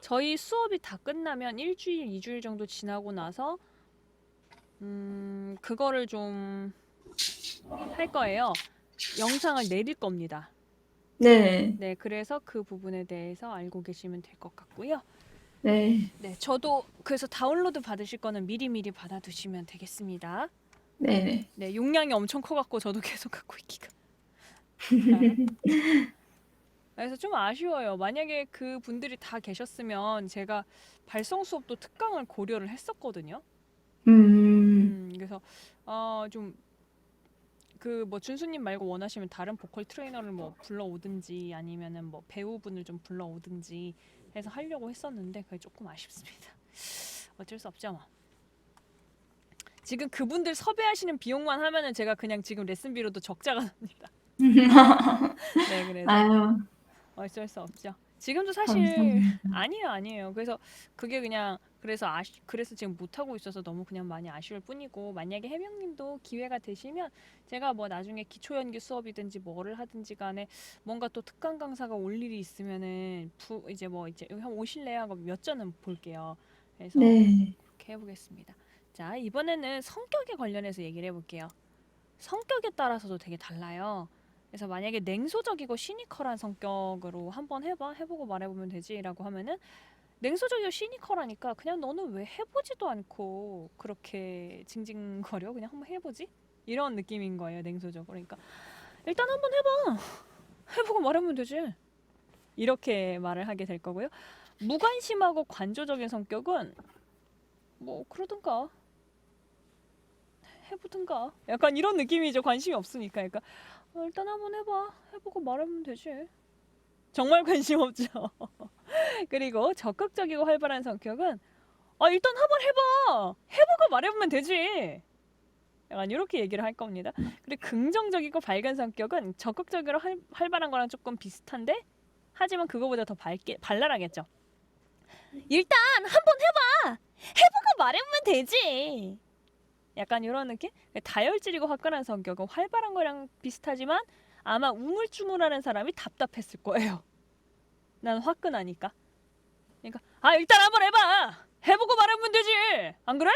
저희 수업이 다 끝나면 1주일, 2주일 정도 지나고 나서 그거를 좀 할 거예요. 영상을 내릴 겁니다. 네. 네, 그래서 그 부분에 대해서 알고 계시면 될 것 같고요. 네. 네, 저도 그래서 다운로드 받으실 거는 미리미리 받아두시면 되겠습니다. 네네. 네, 용량이 엄청 커갖고 저도 계속 갖고 있기가. 그래서 좀 아쉬워요. 만약에 그 분들이 다 계셨으면 제가 발성 수업도 특강을 고려를 했었거든요. 그래서 좀 뭐 준수님 말고 원하시면 다른 보컬 트레이너를 뭐 불러오든지 아니면은 뭐 배우분을 좀 불러오든지 해서 하려고 했었는데 그게 조금 아쉽습니다. 어쩔 수 없죠 뭐. 지금 그분들 섭외하시는 비용만 하면은 제가 그냥 지금 레슨비로도 적자가 납니다. 네, 그래서 아유, 어쩔 수 없죠. 지금도 사실 감사합니다. 아니에요. 그래서 그게 그냥 그래서 지금 못 하고 있어서 너무 그냥 많이 아쉬울 뿐이고 만약에 해명님도 기회가 되시면 제가 뭐 나중에 기초 연기 수업이든지 뭐를 하든지 간에 뭔가 또 특강 강사가 올 일이 있으면은 이제 한 오실래요? 하고 몇 전은 볼게요. 그래서 네. 그렇게 해보겠습니다. 자, 이번에는 성격에 관련해서 얘기를 해볼게요. 성격에 따라서도 되게 달라요. 그래서 만약에 냉소적이고 시니컬한 성격으로 한번 해보고 말해보면 되지라고 하면은 냉소적이고 시니컬하니까 그냥 너는 왜 해보지도 않고 그렇게 징징거려? 그냥 한번 해보지? 이런 느낌인 거예요, 냉소적으로. 그러니까 일단 한번 해봐. 해보고 말하면 되지. 이렇게 말을 하게 될 거고요. 무관심하고 관조적인 성격은 뭐 그러든가 해보든가 약간 이런 느낌이죠. 관심이 없으니까. 그러니까 일단 한번 해봐. 해보고 말하면 되지. 정말 관심 없죠. 그리고 적극적이고 활발한 성격은 일단 한번 해봐. 해보고 말해보면 되지. 약간 이렇게 얘기를 할 겁니다. 그리고 긍정적이고 밝은 성격은 적극적으로 활발한 거랑 조금 비슷한데 하지만 그거보다 더 발랄하겠죠. 일단 한번 해봐. 해보고 말해보면 되지. 약간 이런 느낌? 다혈질이고 화끈한 성격은 활발한 거랑 비슷하지만 아마 우물쭈물하는 사람이 답답했을 거예요. 난 화끈하니까. 그러니까 일단 한번 해봐. 해보고 말하면 되지. 안 그래?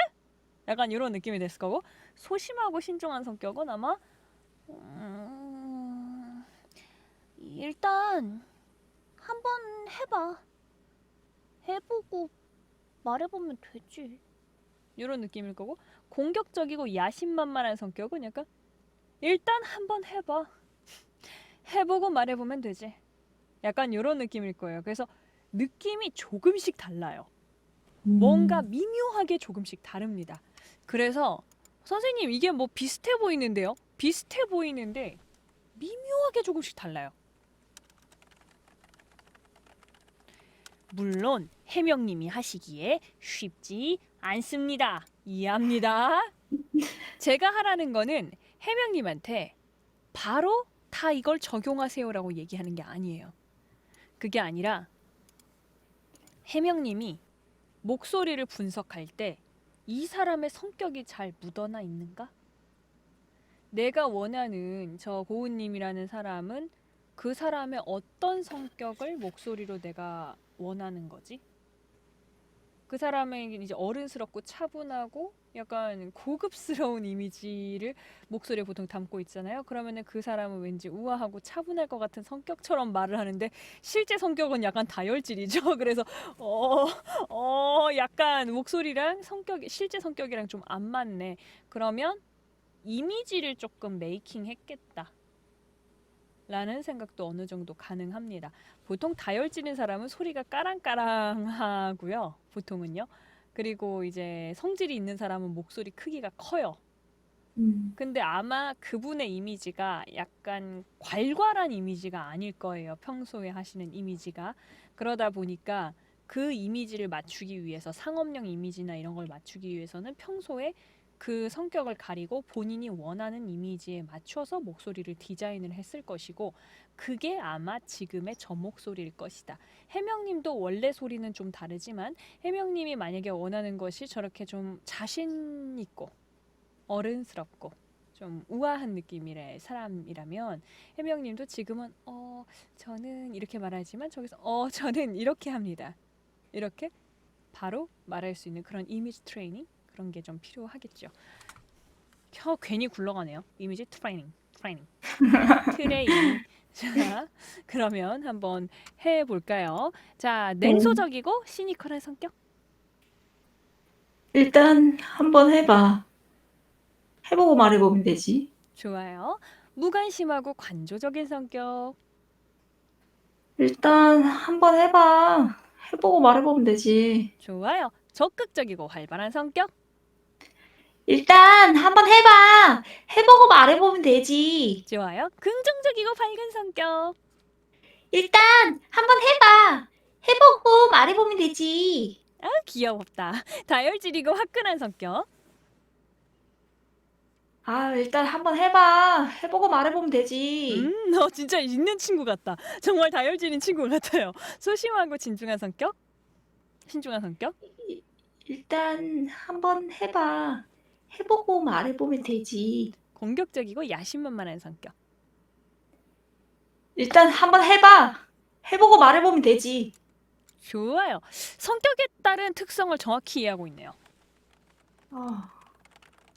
약간 이런 느낌이 됐을 거고 소심하고 신중한 성격은 아마 일단 한번 해봐. 해보고 말해보면 되지. 이런 느낌일 거고 공격적이고 야심만만한 성격은 약간 일단 한번 해봐. 해보고 말해보면 되지. 약간 이런 느낌일 거예요. 그래서 느낌이 조금씩 달라요. 뭔가 미묘하게 조금씩 다릅니다. 그래서 선생님 이게 뭐 비슷해 보이는데요? 비슷해 보이는데 미묘하게 조금씩 달라요. 물론 해명님이 하시기에 쉽지 않습니다. 이해합니다. 제가 하라는 거는 해명님한테 바로 다 이걸 적용하세요라고 얘기하는 게 아니에요. 그게 아니라 해명님이 목소리를 분석할 때 이 사람의 성격이 잘 묻어나 있는가? 내가 원하는 저 고은님이라는 사람은 그 사람의 어떤 성격을 목소리로 내가 원하는 거지? 그 사람의 이제 어른스럽고 차분하고 약간 고급스러운 이미지를 목소리에 보통 담고 있잖아요. 그러면은 그 사람은 왠지 우아하고 차분할 것 같은 성격처럼 말을 하는데 실제 성격은 약간 다혈질이죠. 그래서 약간 목소리랑 실제 성격이랑 좀 안 맞네. 그러면 이미지를 조금 메이킹했겠다. 라는 생각도 어느 정도 가능합니다. 보통 다혈질인 사람은 소리가 까랑까랑하고요. 보통은요. 그리고 이제 성질이 있는 사람은 목소리 크기가 커요. 근데 아마 그분의 이미지가 약간 괄괄한 이미지가 아닐 거예요. 평소에 하시는 이미지가. 그러다 보니까 그 이미지를 맞추기 위해서 상업용 이미지나 이런 걸 맞추기 위해서는 평소에 그 성격을 가리고 본인이 원하는 이미지에 맞춰서 목소리를 디자인을 했을 것이고 그게 아마 지금의 저 목소리일 것이다. 해명님도 원래 소리는 좀 다르지만 해명님이 만약에 원하는 것이 저렇게 좀 자신 있고 어른스럽고 좀 우아한 느낌의 사람이라면 해명님도 지금은 저는 이렇게 말하지만 저기서 저는 이렇게 합니다. 이렇게 바로 말할 수 있는 그런 이미지 트레이닝 그런 게 좀 필요하겠죠. 혀 괜히 굴러가네요. 이미지 트레이닝. 트레이닝. 자, 그러면 한번 해볼까요? 자, 냉소적이고 시니컬한 성격? 일단 한번 해봐. 해보고 말해보면 되지. 좋아요. 무관심하고 관조적인 성격? 일단 한번 해봐. 해보고 말해보면 되지. 좋아요. 적극적이고 활발한 성격? 일단 한번 해봐. 해보고 말해보면 되지. 좋아요. 긍정적이고 밝은 성격? 일단 한번 해봐. 해보고 말해보면 되지. 귀엽다. 다혈질이고 화끈한 성격? 일단 한번 해봐. 해보고 말해보면 되지. 너 진짜 있는 친구 같다. 정말 다혈질인 친구 같아요. 소심하고 진중한 성격? 신중한 성격? 일단 한번 해봐. 해보고 말해보면 되지. 공격적이고 야심만만한 성격? 일단 한번 해봐. 해보고 말해보면 되지. 좋아요. 성격에 따른 특성을 정확히 이해하고 있네요.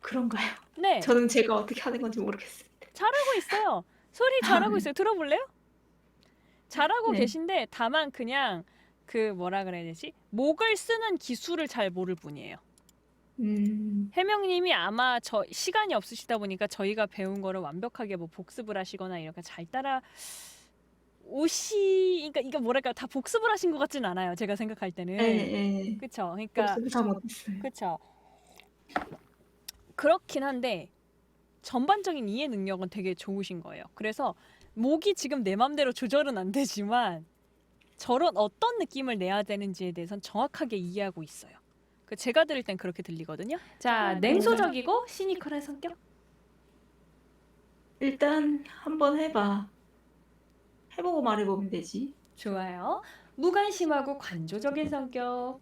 그런가요? 네, 저는 제가 어떻게 하는 건지 모르겠습니다. 잘하고 있어요. 소리 잘하고 있어요. 들어볼래요? 잘하고 네. 계신데 다만 그냥 그 뭐라 그래야 되지? 목을 쓰는 기술을 잘 모를 뿐이에요. 해명님이 아마 저 시간이 없으시다 보니까 저희가 배운 거를 완벽하게 뭐 복습을 하시거나 이렇게 잘 따라 그러니까 이거 뭐랄까 다 복습을 하신 것 같진 않아요. 제가 생각할 때는. 네. 그쵸? 그러니까 복습을 다 못했어요. 그쵸? 그렇긴 한데 전반적인 이해 능력은 되게 좋으신 거예요. 그래서 목이 지금 내 맘대로 조절은 안 되지만 저런 어떤 느낌을 내야 되는지에 대해서는 정확하게 이해하고 있어요. 그 제가 들을 땐 그렇게 들리거든요. 자, 냉소적이고 시니컬한 성격. 일단 한번 해봐. 해보고 말해보면 되지. 좋아요. 무관심하고 관조적인 성격.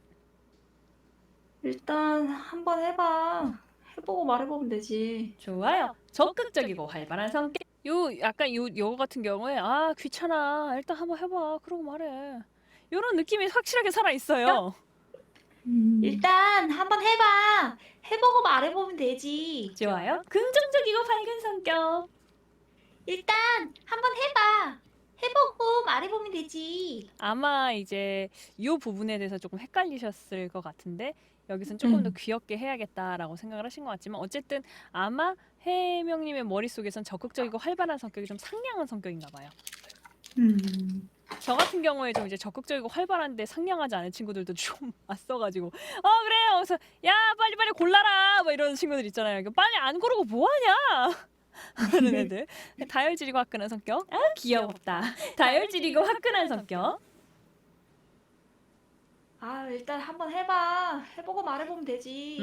일단 한번 해봐. 해보고 말해보면 되지. 좋아요. 적극적이고 활발한 성격. 약간 요거 같은 경우에 아 귀찮아. 일단 한번 해봐. 그러고 말해. 요런 느낌이 확실하게 살아 있어요. 일단 한번 해봐. 해보고 말해보면 되지. 좋아요. 긍정적이고 밝은 성격. 일단 한번 해봐. 해보고 말해보면 되지. 아마 이제 요 부분에 대해서 조금 헷갈리셨을 것 같은데 여기선 조금 더 귀엽게 해야겠다라고 생각을 하신 것 같지만 어쨌든 아마 해명님의 머릿속에선 적극적이고 활발한 성격이 좀 상냥한 성격인가 봐요. 저 같은 경우에 좀 이제 적극적이고 활발한데 상냥하지 않은 친구들도 좀 왔어가지고 그래요. 그래서 야 빨리 골라라 뭐 이런 친구들 있잖아요. 빨리 안 고르고 뭐하냐 하는 애들. 다혈질이고 화끈한 성격. 아 귀엽다. 다혈질이고 화끈한 성격. 일단 한번 해봐. 해보고 말해보면 되지.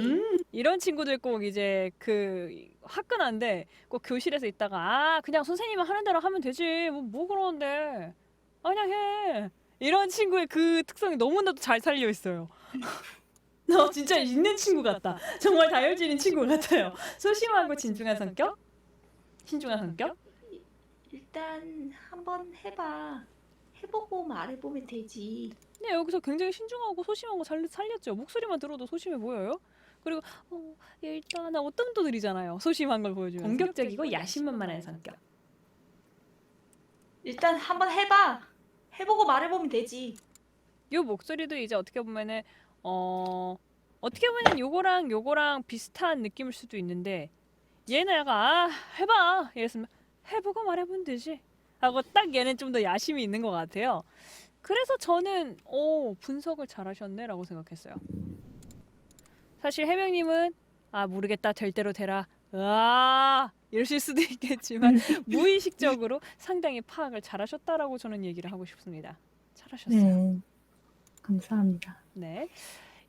이런 친구들 꼭 이제 그 화끈한데 꼭 교실에서 있다가 그냥 선생님이 하는 대로 하면 되지 뭐 그러는데 그냥 해 이런 친구의 그 특성이 너무나도 잘 살려 있어요. 너 진짜 있는 친구 같다. 정말 다혈질인 친구 같아요. 소심하고 진중한 성격? 신중한 성격? 일단 한번 해봐. 해보고 말해보면 되지. 네, 여기서 굉장히 신중하고 소심한 거 잘 살렸죠. 목소리만 들어도 소심해 보여요. 그리고 일단 어떤 또 느리잖아요. 소심한 걸 보여주면서. 공격적이고 야심만만한 성격. 일단 한번 해봐. 해보고 말해보면 되지. 요 목소리도 이제 어떻게 보면은 요거랑 비슷한 느낌일 수도 있는데 얘는 약간 해봐 이랬으면 해보고 말해보면 되지 하고 딱 얘는 좀 더 야심이 있는 것 같아요. 그래서 저는 분석을 잘하셨네 라고 생각했어요. 사실 해명님은 모르겠다 될 대로 되라 이러실 수도 있겠지만 무의식적으로 상당히 파악을 잘하셨다라고 저는 얘기를 하고 싶습니다. 잘하셨어요. 네. 감사합니다. 네.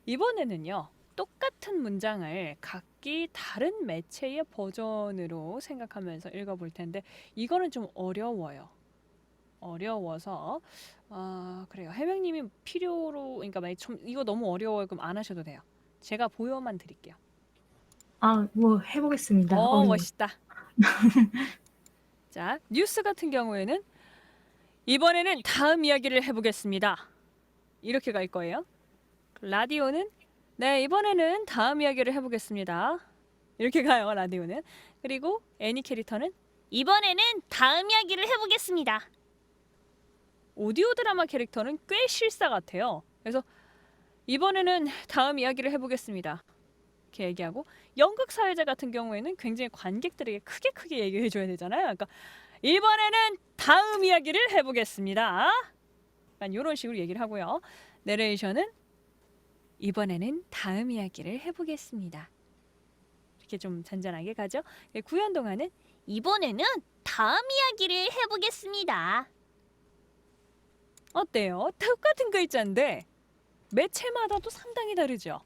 이번에는요. 똑같은 문장을 각기 다른 매체의 버전으로 생각하면서 읽어볼 텐데 이거는 좀 어려워요. 어려워서 그래요. 해명님이 필요로 그러니까 만약 좀 이거 너무 어려워요. 그럼 안 하셔도 돼요. 제가 보여만 드릴게요. 뭐 해보겠습니다. 멋있다. 자, 뉴스 같은 경우에는 이번에는 다음 이야기를 해보겠습니다. 이렇게 갈 거예요. 라디오는 네, 이번에는 다음 이야기를 해보겠습니다. 이렇게 가요, 라디오는. 그리고 애니 캐릭터는 이번에는 다음 이야기를 해보겠습니다. 오디오 드라마 캐릭터는 꽤 실사 같아요. 그래서 이번에는 다음 이야기를 해보겠습니다. 이렇게 얘기하고 연극 사회자 같은 경우에는 굉장히 관객들에게 크게 얘기해줘야 되잖아요. 그러니까 이번에는 다음 이야기를 해보겠습니다. 약간 이런 식으로 얘기를 하고요. 내레이션은 이번에는 다음 이야기를 해보겠습니다. 이렇게 좀 잔잔하게 가죠. 구연 동화는 이번에는 다음 이야기를 해보겠습니다. 어때요? 똑같은 글자인데 매체마다도 상당히 다르죠.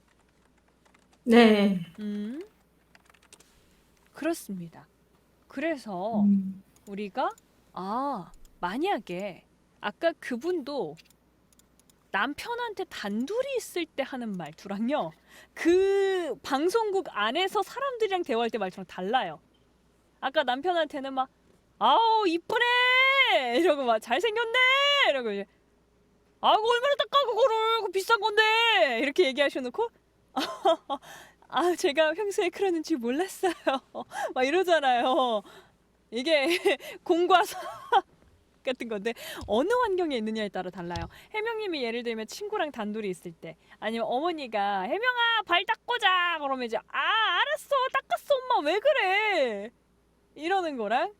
네. 그렇습니다. 그래서 우리가 만약에 아까 그분도 남편한테 단둘이 있을 때 하는 말투랑요 그 방송국 안에서 사람들이랑 대화할 때 말투랑 달라요. 아까 남편한테는 막 아우 이쁘네 이러고 막 잘생겼네 이러고 이제 아이고 얼마나 닦아 그거를 그거 비싼 건데 이렇게 얘기하셔놓고 아, 제가 평소에 그러는 줄 몰랐어요. 막 이러잖아요. 이게 공과 사 같은 건데 어느 환경에 있느냐에 따라 달라요. 혜명님이 예를 들면 친구랑 단둘이 있을 때 아니면 어머니가 혜명아 발 닦고 자 그러면 이제 아 알았어 닦았어 엄마 왜 그래 이러는 거랑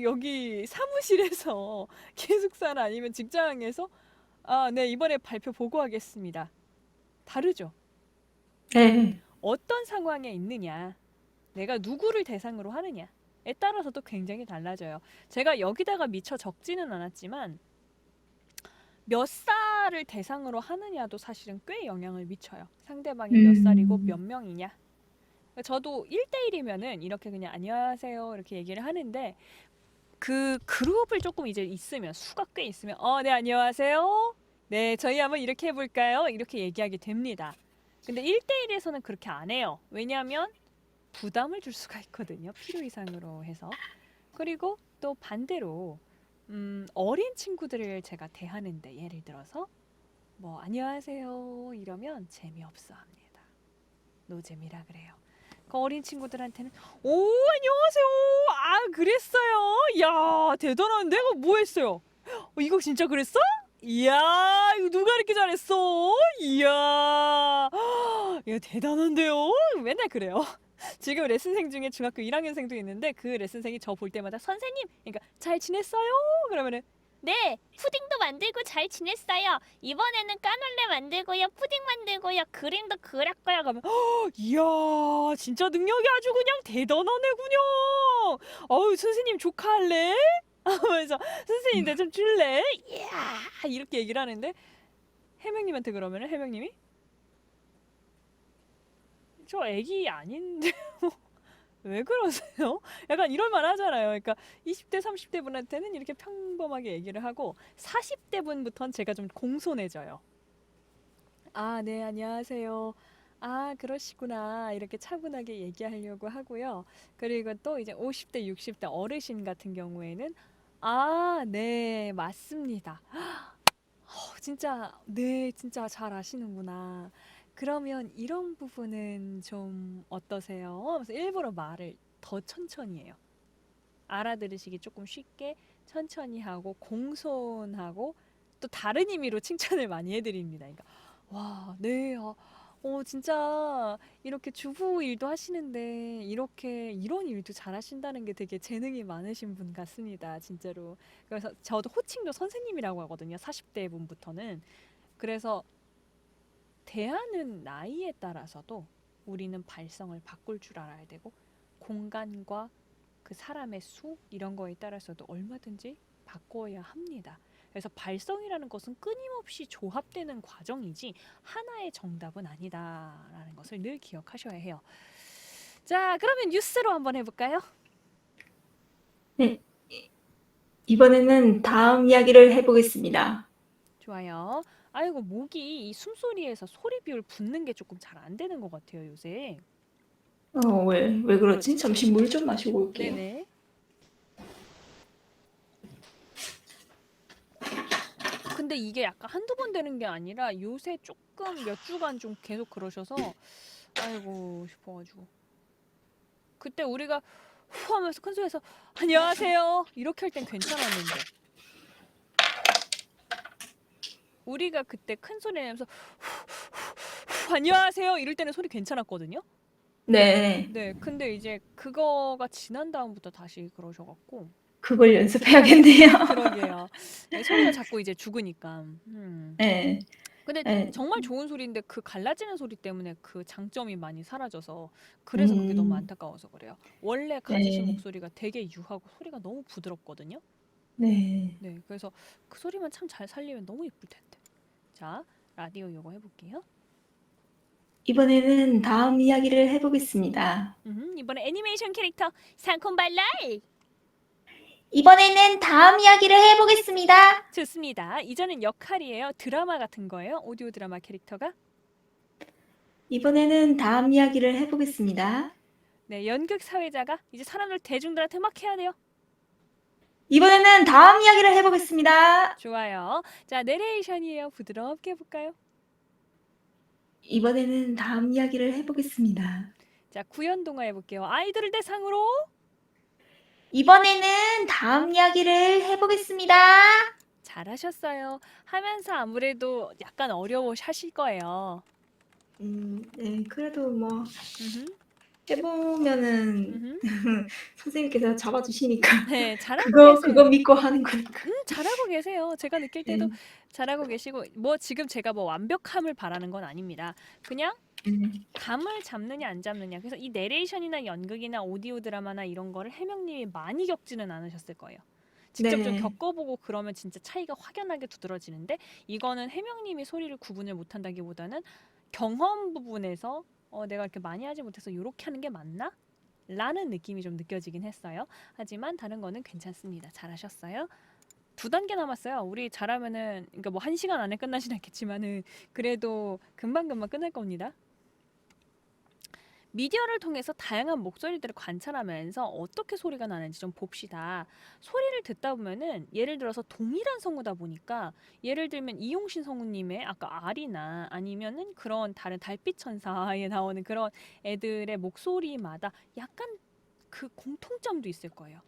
여기 사무실에서 기숙사나 아니면 직장에서 아, 네 이번에 발표 보고하겠습니다. 다르죠. 네. 어떤 상황에 있느냐, 내가 누구를 대상으로 하느냐에 따라서도 굉장히 달라져요. 제가 여기다가 미처 적지는 않았지만 몇 살을 대상으로 하느냐도 사실은 꽤 영향을 미쳐요. 상대방이 몇 살이고 몇 명이냐. 저도 1대1이면은 이렇게 그냥 안녕하세요 이렇게 얘기를 하는데 그 그룹을 조금 이제 있으면 수가 꽤 있으면 네 안녕하세요. 네 저희 한번 이렇게 해볼까요? 이렇게 얘기하게 됩니다. 근데 1대1에서는 그렇게 안 해요. 왜냐하면 부담을 줄 수가 있거든요. 필요 이상으로 해서. 그리고 또 반대로 어린 친구들을 제가 대하는데 예를 들어서 뭐 안녕하세요 이러면 재미없어 합니다. 노잼이라 그래요. 그 어린 친구들한테는 오 안녕하세요. 아 그랬어요. 야 대단한데 이거 뭐 했어요? 이거 진짜 그랬어? 이야 이거 누가 이렇게 잘했어? 이야 이거 대단한데요? 맨날 그래요. 지금 레슨생 중에 중학교 1학년생도 있는데 그 레슨생이 저 볼 때마다 선생님 그러니까 잘 지냈어요? 그러면은 네, 푸딩도 만들고 잘 지냈어요. 이번에는 까놀레 만들고요, 푸딩 만들고요, 그림도 그렸고요. 그러면 이야 진짜 능력이 아주 그냥 대단한 애군요. 어우 선생님 조카할래? 하면서 선생님 나 좀 줄래? 이야 이렇게 얘기를 하는데 혜명님한테 그러면은 혜명님이 저 애기 아닌데요. 왜 그러세요? 약간 이럴만 하잖아요. 그러니까 20대, 30대 분한테는 이렇게 평범하게 얘기를 하고 40대 분부터는 제가 좀 공손해져요. 아, 네, 안녕하세요. 아, 그러시구나. 이렇게 차분하게 얘기하려고 하고요. 그리고 또 이제 50대, 60대 어르신 같은 경우에는 아, 네, 맞습니다. 진짜, 네, 진짜 잘 아시는구나. 그러면 이런 부분은 좀 어떠세요? 하면서 일부러 말을 더 천천히 해요. 알아들으시기 조금 쉽게 천천히 하고 공손하고 또 다른 의미로 칭찬을 많이 해드립니다. 그러니까 와, 네, 진짜 이렇게 주부 일도 하시는데 이렇게 이런 일도 잘하신다는 게 되게 재능이 많으신 분 같습니다. 진짜로. 그래서 저도 호칭도 선생님이라고 하거든요. 40대 분부터는. 그래서 대하는 나이에 따라서도 우리는 발성을 바꿀 줄 알아야 되고 공간과 그 사람의 수 이런 거에 따라서도 얼마든지 바꿔야 합니다. 그래서 발성이라는 것은 끊임없이 조합되는 과정이지 하나의 정답은 아니다라는 것을 늘 기억하셔야 해요. 자, 그러면 뉴스로 한번 해볼까요? 네. 이번에는 다음 이야기를 해보겠습니다. 좋아요. 아이고 목이 이 숨소리에서 소리 비율 붙는 게 조금 잘 안 되는 것 같아요 요새. 왜 그러지? 잠시 물 좀 마시고 올게요. 네네. 근데 이게 약간 한두 번 되는 게 아니라 요새 조금 몇 주간 좀 계속 그러셔서 아이고 싶어가지고 그때 우리가 후 하면서 큰 소리에서 안녕하세요 이렇게 할 땐 괜찮았는데 우리가 그때 큰 소리 내면서 후, 안녕하세요 이럴 때는 소리 괜찮았거든요. 네. 네, 근데 이제 그거가 지난 다음부터 다시 그러셔갖고 그걸 연습해야겠네요. 그러게요. 네, 소리가 자꾸 이제 죽으니까. 네. 근데 네. 정말 좋은 소리인데 그 갈라지는 소리 때문에 그 장점이 많이 사라져서 그래서 그게 너무 안타까워서 그래요. 원래 가지신 네. 목소리가 되게 유하고 소리가 너무 부드럽거든요. 네. 네, 그래서 그 소리만 참 잘 살리면 너무 예쁠 텐데. 자, 라디오 요거 해볼게요. 이번에는 다음 이야기를 해보겠습니다. 이번에 애니메이션 캐릭터 상콤발랄 이번에는 다음 이야기를 해보겠습니다. 좋습니다. 이전엔 역할이에요. 드라마 같은 거예요. 오디오 드라마 캐릭터가. 이번에는 다음 이야기를 해보겠습니다. 네, 연극 사회자가 이제 사람들 대중들한테 막 해야 돼요. 이번에는 다음 이야기를 해보겠습니다. 좋아요. 자, 내레이션이에요. 부드럽게 해볼까요? 이번에는 다음 이야기를 해보겠습니다. 자, 구연동화 해볼게요. 아이들을 대상으로. 이번에는 다음 이야기를 해보겠습니다. 잘하셨어요. 하면서 아무래도 약간 어려워하실 거예요. 네, 그래도 뭐 음흠, 해보면은 음흠. 선생님께서 잡아주시니까 네, 잘하고 그거 계세요. 믿고 하는 거니까. 잘하고 계세요. 제가 느낄 때도 네. 잘하고 계시고 뭐 지금 제가 뭐 완벽함을 바라는 건 아닙니다. 그냥 감을 잡느냐 안 잡느냐. 그래서 이 내레이션이나 연극이나 오디오 드라마나 이런 거를 해명님이 많이 겪지는 않으셨을 거예요. 직접 좀 네. 겪어보고 그러면 진짜 차이가 확연하게 두드러지는데 이거는 해명님이 소리를 구분을 못한다기보다는 경험 부분에서 내가 이렇게 많이 하지 못해서 이렇게 하는 게 맞나? 라는 느낌이 좀 느껴지긴 했어요. 하지만 다른 거는 괜찮습니다. 잘하셨어요. 2단계 남았어요. 우리 잘하면은 그러니까 뭐 1시간 안에 끝나진 않겠지만은 그래도 금방금방 끝날 겁니다. 미디어를 통해서 다양한 목소리들을 관찰하면서 어떻게 소리가 나는지 좀 봅시다. 소리를 듣다 보면은 예를 들어서 동일한 성우다 보니까 예를 들면 이용신 성우님의 아까 알이나 아니면은 그런 다른 달빛 천사에 나오는 그런 애들의 목소리마다 약간 그 공통점도 있을 거예요.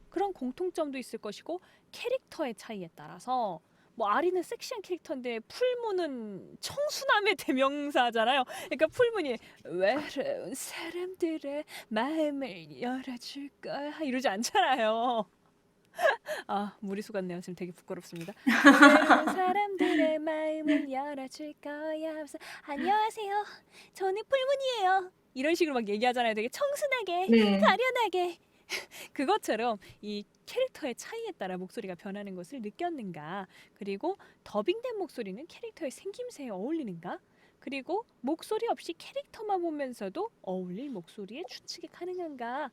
그런 공통점도 있을 것이고 캐릭터의 차이에 따라서 뭐 아리는 섹시한 캐릭터인데 풀무는 청순함의 대명사잖아요. 그러니까 풀무니 외로운 사람들의 마음을 열어줄 거야 이러지 않잖아요. 아 무리수 같네요. 지금 되게 부끄럽습니다. 외로운 사람들의 마음을 열어줄 거야. 하면서 안녕하세요. 저는 풀문이에요. 이런 식으로 막 얘기하잖아요. 되게 청순하게 네. 가련하게. 그것처럼 이 캐릭터의 차이에 따라 목소리가 변하는 것을 느꼈는가? 그리고 더빙된 목소리는 캐릭터의 생김새에 어울리는가? 그리고 목소리 없이 캐릭터만 보면서도 어울릴 목소리의 추측이 가능한가?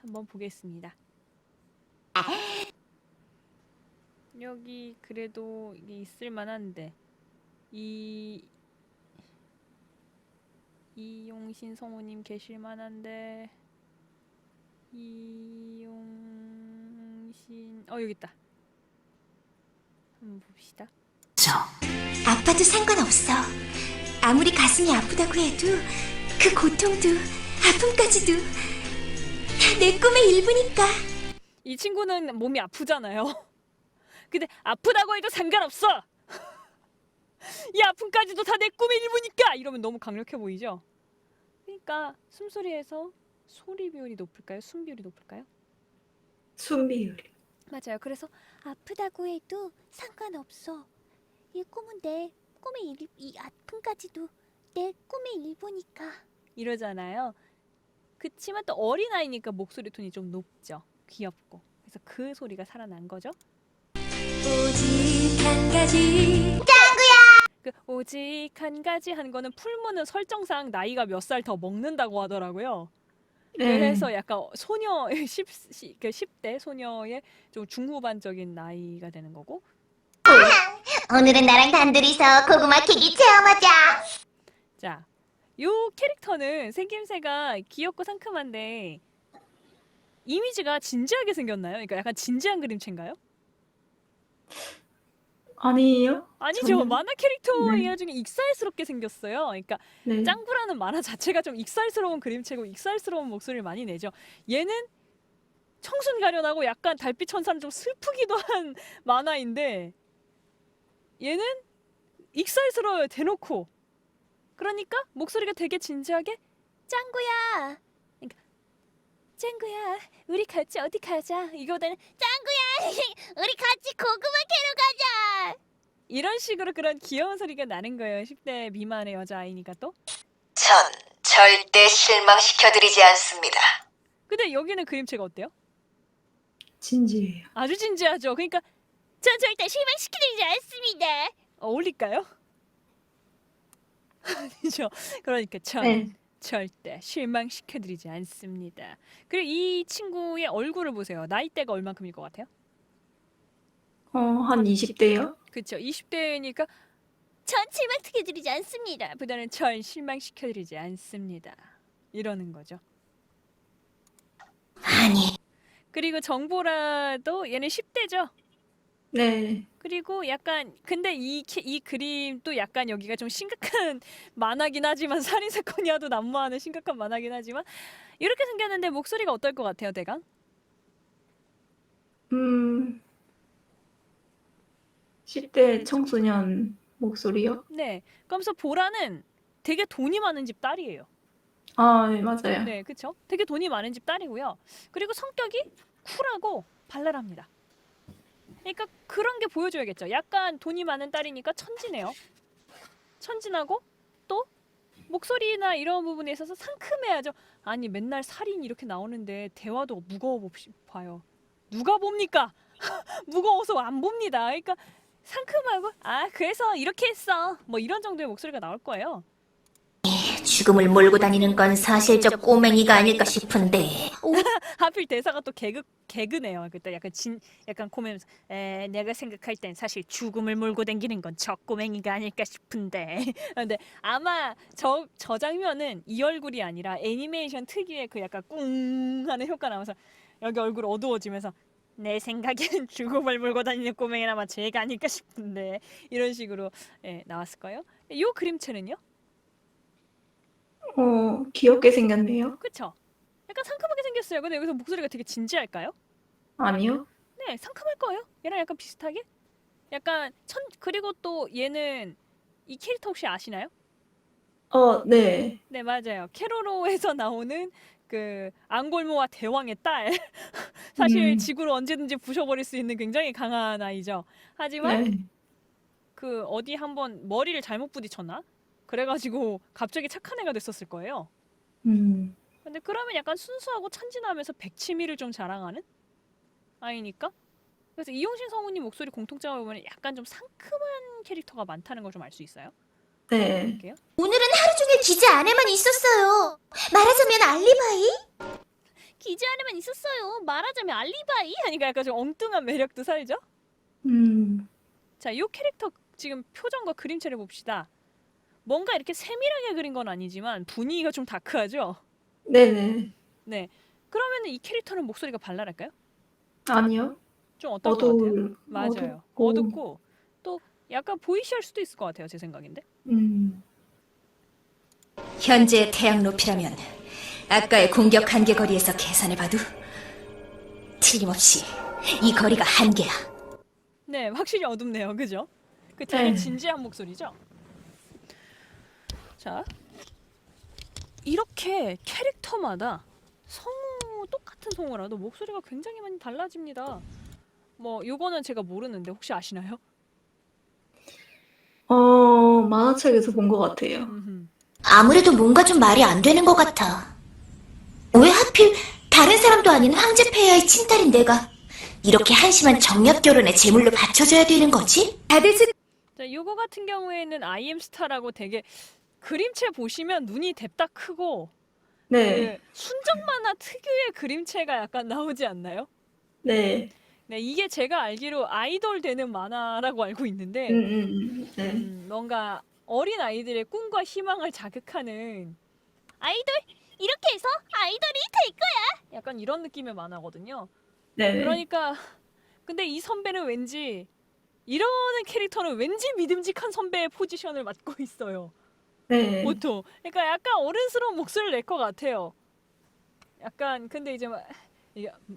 한번 보겠습니다. 여기 그래도 이게 있을 만한데 이용신 성우님 계실 만한데 이용신 여기 있다. 한번 봅시다. 아파도 상관없어. 아무리 가슴이 아프다고 해도 그 고통도 아픔까지도 다 내 꿈의 일부니까. 이 친구는 몸이 아프잖아요. 근데 아프다고 해도 상관없어. 이 아픔까지도 다 내 꿈의 일부니까 이러면 너무 강력해 보이죠. 그러니까 숨소리에서 소리 비율이 높을까요? 숨 비율이 높을까요? 숨 비율. 맞아요. 그래서 아프다고 해도 상관없어. 이 꿈은 내 꿈의 이 아픔까지도 내 꿈의 일부니까. 이러잖아요. 그치만 또 어린아이니까 목소리 톤이 좀 높죠. 귀엽고. 그래서 그 소리가 살아난 거죠. 오직 한 가지. 그 오직 한 가지 한 거는 풀무는 설정상 나이가 몇 살 더 먹는다고 하더라고요. 네. 그래서 약간 소녀 10대 소녀의 좀 중후반적인 나이가 되는 거고. 오늘은 나랑 단둘이서 고구마 캐기 체험하자. 자, 요 캐릭터는 생김새가 귀엽고 상큼한데 이미지가 진지하게 생겼나요? 그러니까 약간 진지한 그림체인가요? 아니에요? 아니죠. 저는- 만화 캐릭터 네. 중에 익살스럽게 생겼어요. 그러니까 네. 짱구라는 만화 자체가 좀 익살스러운 그림체고 익살스러운 목소리를 많이 내죠. 얘는 청순 가련하고 약간 달빛 천사는 좀 슬프기도 한 만화인데 얘는 익살스러워요. 대놓고. 그러니까 목소리가 되게 진지하게 짱구야. 그러니까 짱구야, 우리 같이 어디 가자. 이거보다는 짱구야, 우리 같이 고구마 캐러 가자. 이런 식으로 그런 귀여운 소리가 나는 거예요. 10대 미만의 여자아이니까 또. 전 절대 실망시켜드리지 않습니다. 근데 여기는 그림체가 어때요? 진지해요. 아주 진지하죠. 그러니까 전 절대 실망시키지 않습니다. 어울릴까요? 아니죠. 그러니까 전 네. 절대 실망시켜드리지 않습니다. 그리고 이 친구의 얼굴을 보세요. 나이대가 얼만큼일 것 같아요? 한 20대요? 그렇죠. 20대니까 전 실망시켜드리지 않습니다. 보다는 전 실망시켜드리지 않습니다. 이러는 거죠. 아니. 그리고 정보라도 얘는 10대죠. 네. 그리고 약간 근데 이 그림도 약간 여기가 좀 심각한 만화긴 하지만 살인 사건이와도 난무하는 심각한 만화긴 하지만 이렇게 생겼는데 목소리가 어떨 것 같아요, 대강? 10대 청소년 목소리요? 네. 그러면서 보라는 되게 돈이 많은 집 딸이에요. 아, 네, 맞아요. 네, 그쵸? 되게 돈이 많은 집 딸이고요. 그리고 성격이 쿨하고 발랄합니다. 그러니까 그런 게 보여줘야겠죠. 약간 돈이 많은 딸이니까 천진해요. 천진하고 또 목소리나 이런 부분에 있어서 상큼해야죠. 아니 맨날 살인 이렇게 나오는데 대화도 무거워 봐요. 누가 봅니까? 무거워서 안 봅니다. 그러니까 상큼하고 아 그래서 이렇게 했어. 뭐 이런 정도의 목소리가 나올 거예요. 죽음을 몰고 다니는 건 사실 저 꼬맹이가 아닐까 싶은데. 하필 대사가 또 개그네요. 그때 약간 코면서 내가 생각할 땐 사실 죽음을 몰고 다니는 건 저 꼬맹이가 아닐까 싶은데. 근데 아마 저 장면은 이 얼굴이 아니라 애니메이션 특유의 그 약간 꿍 하는 효과 나와서 여기 얼굴 어두워지면서 내 생각엔 죽음을 몰고 다니는 꼬맹이는 아마 제가 아닐까 싶은데 이런 식으로 나왔을 거예요. 이 그림체는요? 귀엽게 생겼네요. 그쵸? 약간 상큼하게 생겼어요. 근데 여기서 목소리가 되게 진지할까요? 아니요? 네, 상큼할 거예요. 얘랑 약간 비슷하게. 약간 그리고 또 얘는 이 캐릭터 혹시 아시나요? 네. 네, 맞아요. 캐로로에서 나오는 그 앙골모아 대왕의 딸. 사실 지구를 언제든지 부셔버릴 수 있는 굉장히 강한 아이죠. 하지만 네. 그 어디 한번 머리를 잘못 부딪혔나? 그래가지고 갑자기 착한 애가 됐었을 거예요. 근데 그러면 약간 순수하고 천진하면서 백치미를 좀 자랑하는 아이니까. 그래서 이용신 성우님 목소리 공통점을 보면 약간 좀 상큼한 캐릭터가 많다는 걸 좀 알 수 있어요. 네. 볼게요. 오늘은 하루 종일 기자 안에만 있었어요. 말하자면 알리바이? 기자 안에만 있었어요. 말하자면 알리바이 하니까 약간 좀 엉뚱한 매력도 살죠. 자, 이 캐릭터 지금 표정과 그림체를 봅시다. 뭔가 이렇게 세밀하게 그린 건 아니지만 분위기가 좀 다크하죠. 네네. 네. 그러면은 이 캐릭터는 목소리가 발랄할까요? 아니요? 좀 어떨 것 같아요? 어두울, 맞아요. 어둡고. 어둡고 또 약간 보이시할 수도 있을 것 같아요. 제 생각인데. 현재 태양 높이라면 아까의 공격 한계 거리에서 계산해봐도 틀림없이 이 거리가 한계야. 네, 확실히 어둡네요. 그죠? 그 되게 네. 진지한 목소리죠. 자, 이렇게 캐릭터마다 똑같은 성우라도 목소리가 굉장히 많이 달라집니다. 뭐 요거는 제가 모르는데 혹시 아시나요? 만화책에서 본 것 같아요. 아무래도 뭔가 좀 말이 안 되는 것 같아. 왜 하필 다른 사람도 아닌 황제 폐하의 친딸인 내가 이렇게 한심한 정략 결혼에 제물로 바쳐줘야 되는 거지? 다들 자, 요거 같은 경우에는 아이엠스타라고 되게 그림체 보시면 눈이 뎁다 크고 네. 그 순정 만화 특유의 그림체가 약간 나오지 않나요? 네. 네, 이게 제가 알기로 아이돌 되는 만화라고 알고 있는데 네. 뭔가 어린 아이들의 꿈과 희망을 자극하는 아이돌 이렇게 해서 아이돌이 될 거야. 약간 이런 느낌의 만화거든요. 네. 그러니까 근데 이 선배는 왠지 이러는 캐릭터는 왠지 믿음직한 선배의 포지션을 맡고 있어요. 네. 보통. 그러니까 약간 어른스러운 목소리를 낼 것 같아요. 약간 근데 이제 막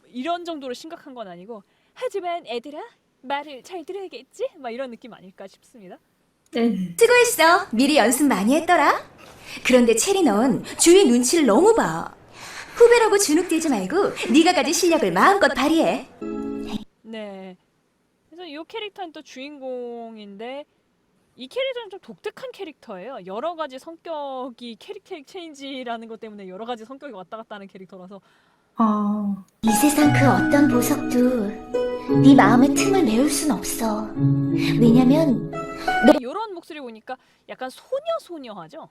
이런 정도로 심각한 건 아니고 하지만 애들아 말을 잘 들어야겠지? 막 이런 느낌 아닐까 싶습니다. 네. 수고했어. 미리 연습 많이 했더라. 그런데 체리 넌 주위 눈치를 너무 봐. 후배라고 주눅들지 말고 네가 가진 실력을 마음껏 발휘해. 네. 그래서 이 캐릭터는 또 주인공인데 이 캐릭터는 좀 독특한 캐릭터예요. 여러 가지 성격이 캐릭 체인지라는 것 때문에 여러 가지 성격이 왔다 갔다 하는 캐릭터라서 이 세상 그 어떤 보석도 네 마음의 틈을 메울 순 없어. 왜냐면 이런 목소리 보니까 약간 소녀하죠?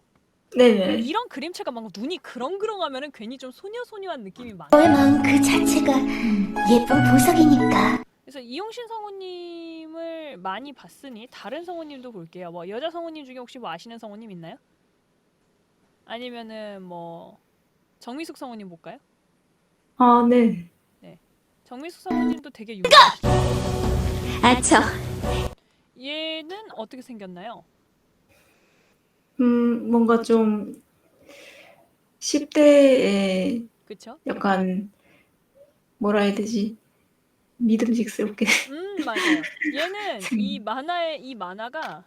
네. 이런 그림체가 막 눈이 그렁그렁하면은 괜히 좀 소녀한 느낌이 많아요. 너의 마음 그 자체가 예쁜 보석이니까. 그래서 이용신 성우님을 많이 봤으니 다른 성우님도 볼게요. 뭐 여자 성우님 중에 혹시 뭐 아시는 성우님 있나요? 아니면은 뭐 정미숙 성우님 볼까요? 네. 정미숙 성우님도 되게 유명하시죠. 아처. 얘는 어떻게 생겼나요? 뭔가 좀 10대에 그쵸? 약간 뭐라 해야 되지? 믿음직스럽게. 맞아요. 얘는 이 만화가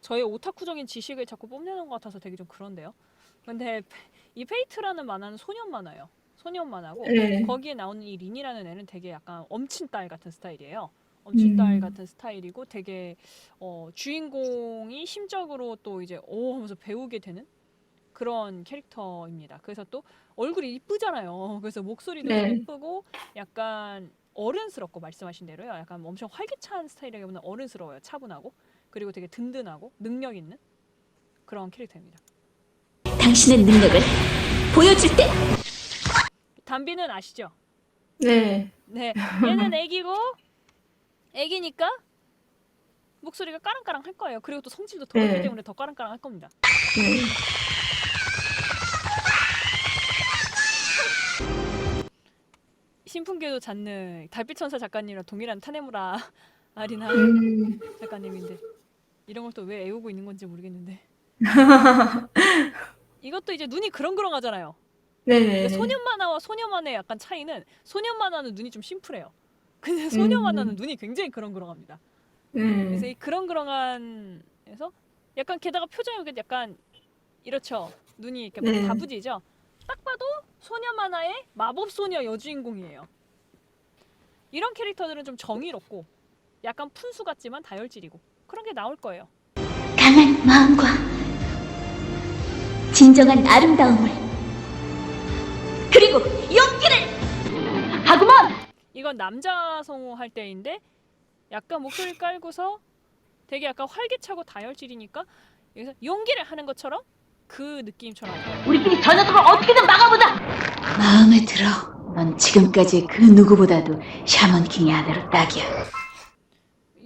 저의 오타쿠적인 지식을 자꾸 뽐내는 것 같아서 되게 좀 그런데요. 근데 이 페이트라는 만화는 소년 만화예요. 소년 만화고 네. 거기에 나오는 이 린이라는 애는 되게 약간 엄친딸 같은 스타일이에요. 엄친딸 같은 스타일이고 되게 주인공이 심적으로 또 이제 하면서 배우게 되는 그런 캐릭터입니다. 그래서 또 얼굴이 이쁘잖아요. 그래서 목소리도 좀 네. 이쁘고 약간 어른스럽고 말씀하신 대로요. 약간 엄청 활기찬 스타일이라기보다는 어른스러워요. 차분하고 그리고 되게 든든하고 능력 있는 그런 캐릭터입니다. 당신의 능력을 보여줄 때. 담비는 아시죠? 네. 네, 얘는 애기니까 목소리가 까랑까랑 할 거예요. 그리고 또 성질도 더럽기 네. 때문에 더 까랑까랑 할 겁니다. 네. 신풍계도 잡는 달빛천사 작가님이랑 동일한 타네무라 아리나 작가님인데 이런 걸 또 왜 애우고 있는 건지 모르겠는데 이것도 이제 눈이 그렁그렁하잖아요. 네네. 근데 소년 만화와 소년 만화의 약간 차이는 소년 만화는 눈이 좀 심플해요. 근데 소년 만화는 눈이 굉장히 그렁그렁합니다. 그래서 이 그렁그렁한에서 약간 게다가 표정이 약간 이렇죠. 눈이 이렇게 네. 다부지죠. 딱 봐도 소년 만화의 마법 소녀 여주인공이에요. 이런 캐릭터들은 좀 정의롭고 약간 푼수 같지만 다혈질이고 그런 게 나올 거예요. 강한 마음과 진정한 아름다움을 그리고 용기를 하구먼. 이건 남자 성우 할 때인데 약간 목소리 깔고서 되게 약간 활기차고 다혈질이니까 여기서 용기를 하는 것처럼 그 느낌처럼 우리끼리 저 녀석을 어떻게든 막아보자. 마음에 들어. 넌 지금까지 그 누구보다도 샤먼킹의 아내로 딱이야.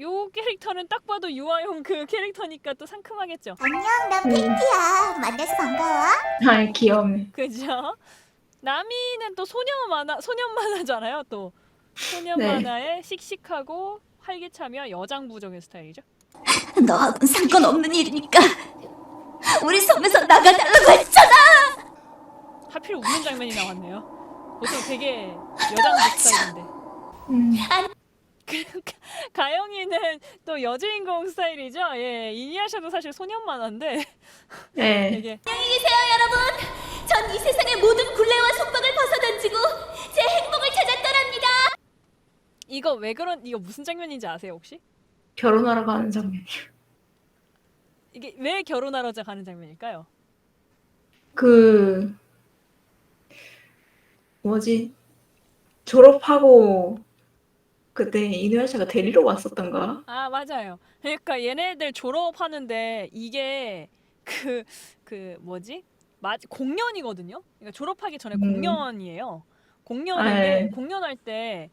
요 캐릭터는 딱 봐도 유아용 그 캐릭터니까 또 상큼하겠죠. 안녕, 난 페이트야. 만나서 반가워. 아, 귀여워. 그죠? 나미는 또 소년 만화잖아요. 또 소년 네. 만화에 씩씩하고 활기차며 여장부적인 스타일이죠. 너하고는 상관없는 일이니까 우리 섬에서 나가달라고 했잖아. 하필 웃는 장면이 나왔네요. 보통 되게 여장부 스타일인데. 가영이는 또 여주인공 스타일이죠. 예, 이니아샤도 사실 소년 만화인데 네. 되게 안녕히 계세요, 여러분. 전 이 세상의 모든 굴레와 속박을 벗어던지고 제 행복을 찾아 떠납니다. 이거 무슨 장면인지 아세요 혹시? 결혼하러 가는 장면이요. 이게 왜 결혼하러 가는 장면일까요? 그 뭐지? 졸업하고 그때 이누야샤가 데리러 왔었던가? 아 맞아요. 그러니까 얘네들 졸업하는데 이게 그 뭐지? 공연이거든요. 그러니까 졸업하기 전에 공연이에요. 공연인데 네. 공연할 때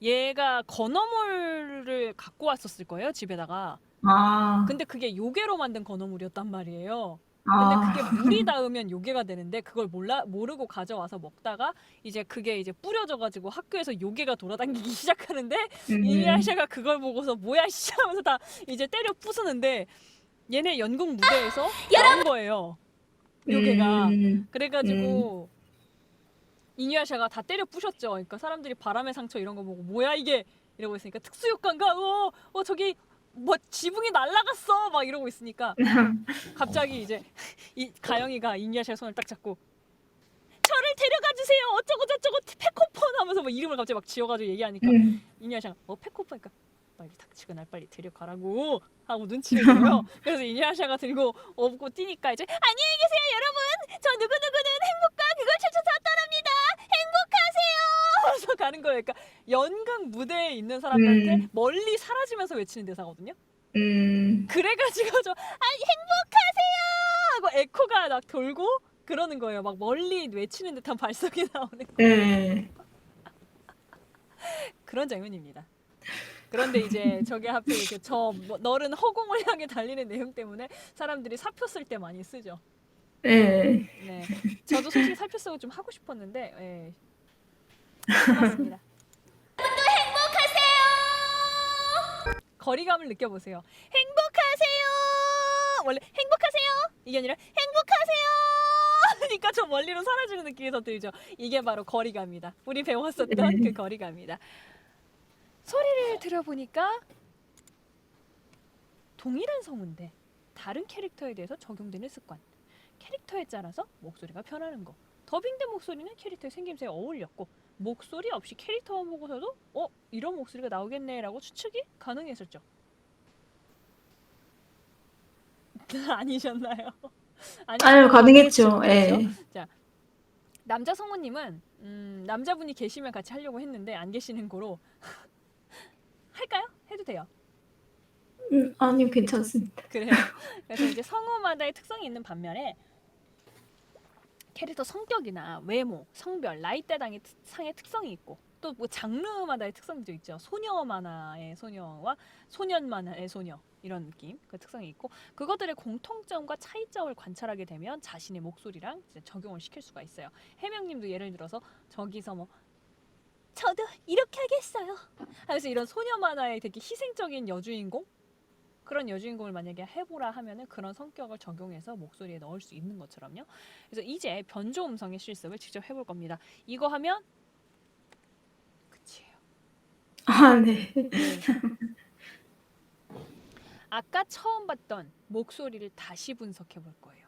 얘가 건어물을 갖고 왔었을 거예요 집에다가. 아, 근데 그게 요괴로 만든 건어물이었단 말이에요. 아, 근데 그게 물이 닿으면 요괴가 되는데 그걸 모르고 가져와서 먹다가 이제 그게 이제 뿌려져가지고 학교에서 요괴가 돌아다니기 시작하는데 이니아샤가 그걸 보고서 뭐야 씨 하면서 다 이제 때려 부수는데 얘네 연극 무대에서 나온 거예요. 요괴가. 그래가지고 이니아샤가 다 때려 부셨죠. 그러니까 사람들이 바람의 상처 이런 거 보고 뭐야 이게 이러고 있으니까 특수효과인가? 저기 뭐 지붕이 날아갔어 막 이러고 있으니까 갑자기 이제 이 가영이가 이니아샤의 손을 딱 잡고 저를 데려가 주세요 어쩌고 저쩌고 페코폰 하면서 뭐 이름을 갑자기 막 지어가지고 얘기하니까 이니아샤가 페코폰이니까 빨리 닥치고 날 빨리 데려가라고 하고 눈치를 줘요. 그래서 이니아샤가 들고 업고 뛰니까 이제 안녕히 계세요 여러분 저 누구누구는 행복과 그걸 찾아서 떠납니다 행복하세요 하면서 가는 거예요. 그러니까 연극 무대에 있는 사람들한테 멀리 사라지면서 외치는 대사거든요. 그래가지고 행복하세요 하고 에코가 막 돌고 그러는 거예요. 막 멀리 외치는 듯한 발성이 나오는 네. 그런 장면입니다. 그런데 이제 저게 하필 이렇게 너른 허공을 향해 달리는 내용 때문에 사람들이 사표 쓸 때 많이 쓰죠. 네. 네, 저도 솔직히 사표 쓰고 좀 하고 싶었는데, 맞습니다. 행복하세요. 거리감을 느껴보세요. 행복하세요. 원래 행복하세요 이게 아니라 행복하세요. 그러니까 저 멀리로 사라지는 느낌이 더 들죠. 이게 바로 거리감이다. 우리 배웠었던 그 거리감이다. 소리를 들어보니까 동일한 성우인데 다른 캐릭터에 대해서 적용되는 습관. 캐릭터에 따라서 목소리가 변하는 거. 더빙된 목소리는 캐릭터의 생김새에 어울렸고 목소리 없이 캐릭터만 보고서도 이런 목소리가 나오겠네라고 추측이 가능했었죠. 아니셨나요? 아유, 가능했죠. 예. 그렇죠? 자, 남자 성우님은 남자분이 계시면 같이 하려고 했는데 안 계시는 거로 할까요? 해도 돼요. 아니요, 괜찮습니다. 그래요. 그래서 이제 성우마다의 특성이 있는 반면에 캐릭터 성격이나 외모, 성별, 나이대상의 특성이 있고 또 뭐 장르마다의 특성도 있죠. 소녀 만화의 소녀와 소년 만화의 소녀 이런 느낌, 그 특성이 있고 그것들의 공통점과 차이점을 관찰하게 되면 자신의 목소리랑 이제 적용을 시킬 수가 있어요. 해명님도 예를 들어서 저기서 뭐 저도 이렇게 하겠어요 하면서 이런 소녀 만화의 되게 희생적인 여주인공 그런 여주인공을 만약에 해보라 하면은 그런 성격을 적용해서 목소리에 넣을 수 있는 것처럼요. 그래서 이제 변조 음성의 실습을 직접 해볼 겁니다. 이거 하면 끝이에요. 아, 네. 아까 처음 봤던 목소리를 다시 분석해 볼 거예요.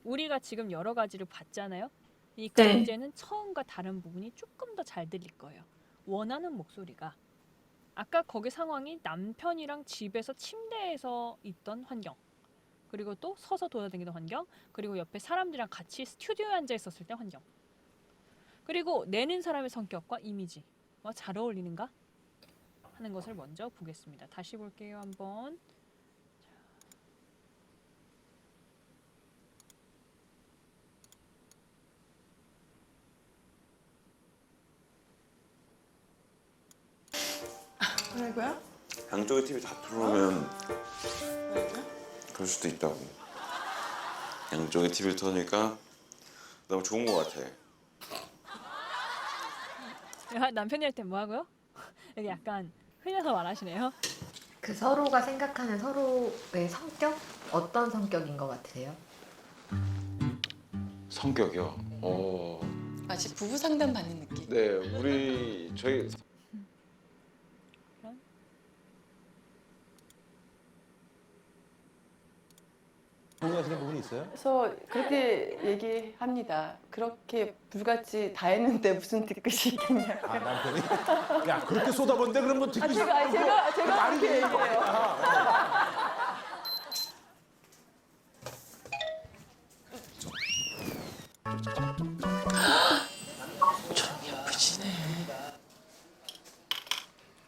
우리가 지금 여러 가지를 봤잖아요. 그 네. 이제는 처음과 다른 부분이 조금 더 잘 들릴 거예요. 원하는 목소리가 아까 거기 상황이 남편이랑 집에서 침대에서 있던 환경 그리고 또 서서 돌아다니던 환경 그리고 옆에 사람들이랑 같이 스튜디오에 앉아 있었을 때 환경 그리고 내는 사람의 성격과 이미지와 잘 어울리는가 하는 것을 먼저 보겠습니다. 다시 볼게요. 한번 뭐라고요? 양쪽의 TV 다 틀어놓으면 그럴 수도 있다고. 양쪽의 TV를 틀어놓으니까 너무 좋은 것 같아. 남편이 할 때 뭐 하고요? 여기 약간 흘려서 말하시네요. 그 서로가 생각하는 서로의 성격? 어떤 성격인 것 같으세요? 성격이요? 마치 부부 상담 받는 느낌. 네, 저희 동의하시는 부분이 있어요? 그래서 그렇게 얘기합니다. 그렇게 불같이 다 했는데 무슨 뒤끝이 있겠냐. 아, 남편이? 야, 그렇게 쏟아본데 그럼 뭐 듣기 제가 그렇게 얘기해요.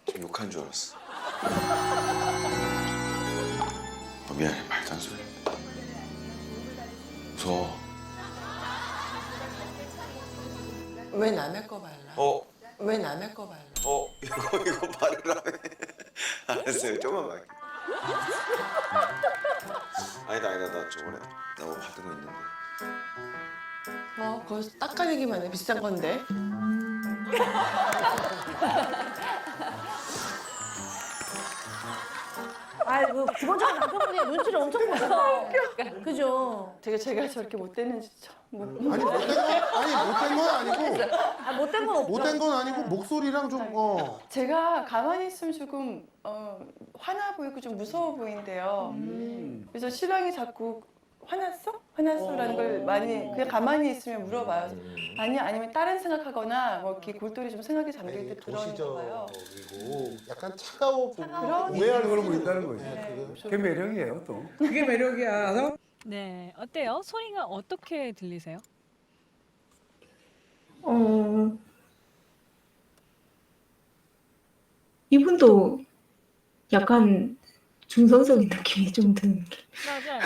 좀 욕한 줄 알았어. 미안해, 말도 안 소리. 무서워. 왜 남의 거 발라? 왜 남의 거 발라? 이거 말을 안 해. 알았어요, 좀만 말. 아니다, 나 저번에 나 뭐 받은 거 있는데. 거기서 닦아내기만 해. 비싼 건데. 아이고 기본적으로 남편분이 눈치를 엄청 보셔. 그죠? 제가 저렇게 못됐는지 참. 아니 못된 건 아니고 아 못된 건 없죠. 못된 건 아니고 목소리랑 좀 제가 가만히 있으면 조금 화나 보이고 좀 무서워 보인대요. 그래서 신랑이 자꾸 화났어? 화났어?라는 걸 많이 그냥 가만히 있으면 물어봐요. 아니면 다른 생각하거나 뭐 이렇게 골똘히 좀 생각이 잠길 때 그러는가 봐요. 그리고 약간 차가워 보고 그런 오해하는 걸로 보인다는 거지. 그게 매력이에요 또. 그게 매력이야. 네, 어때요? 소리가 어떻게 들리세요? 이분도 약간 중성적인 느낌이 좀 드는 게. 맞아요.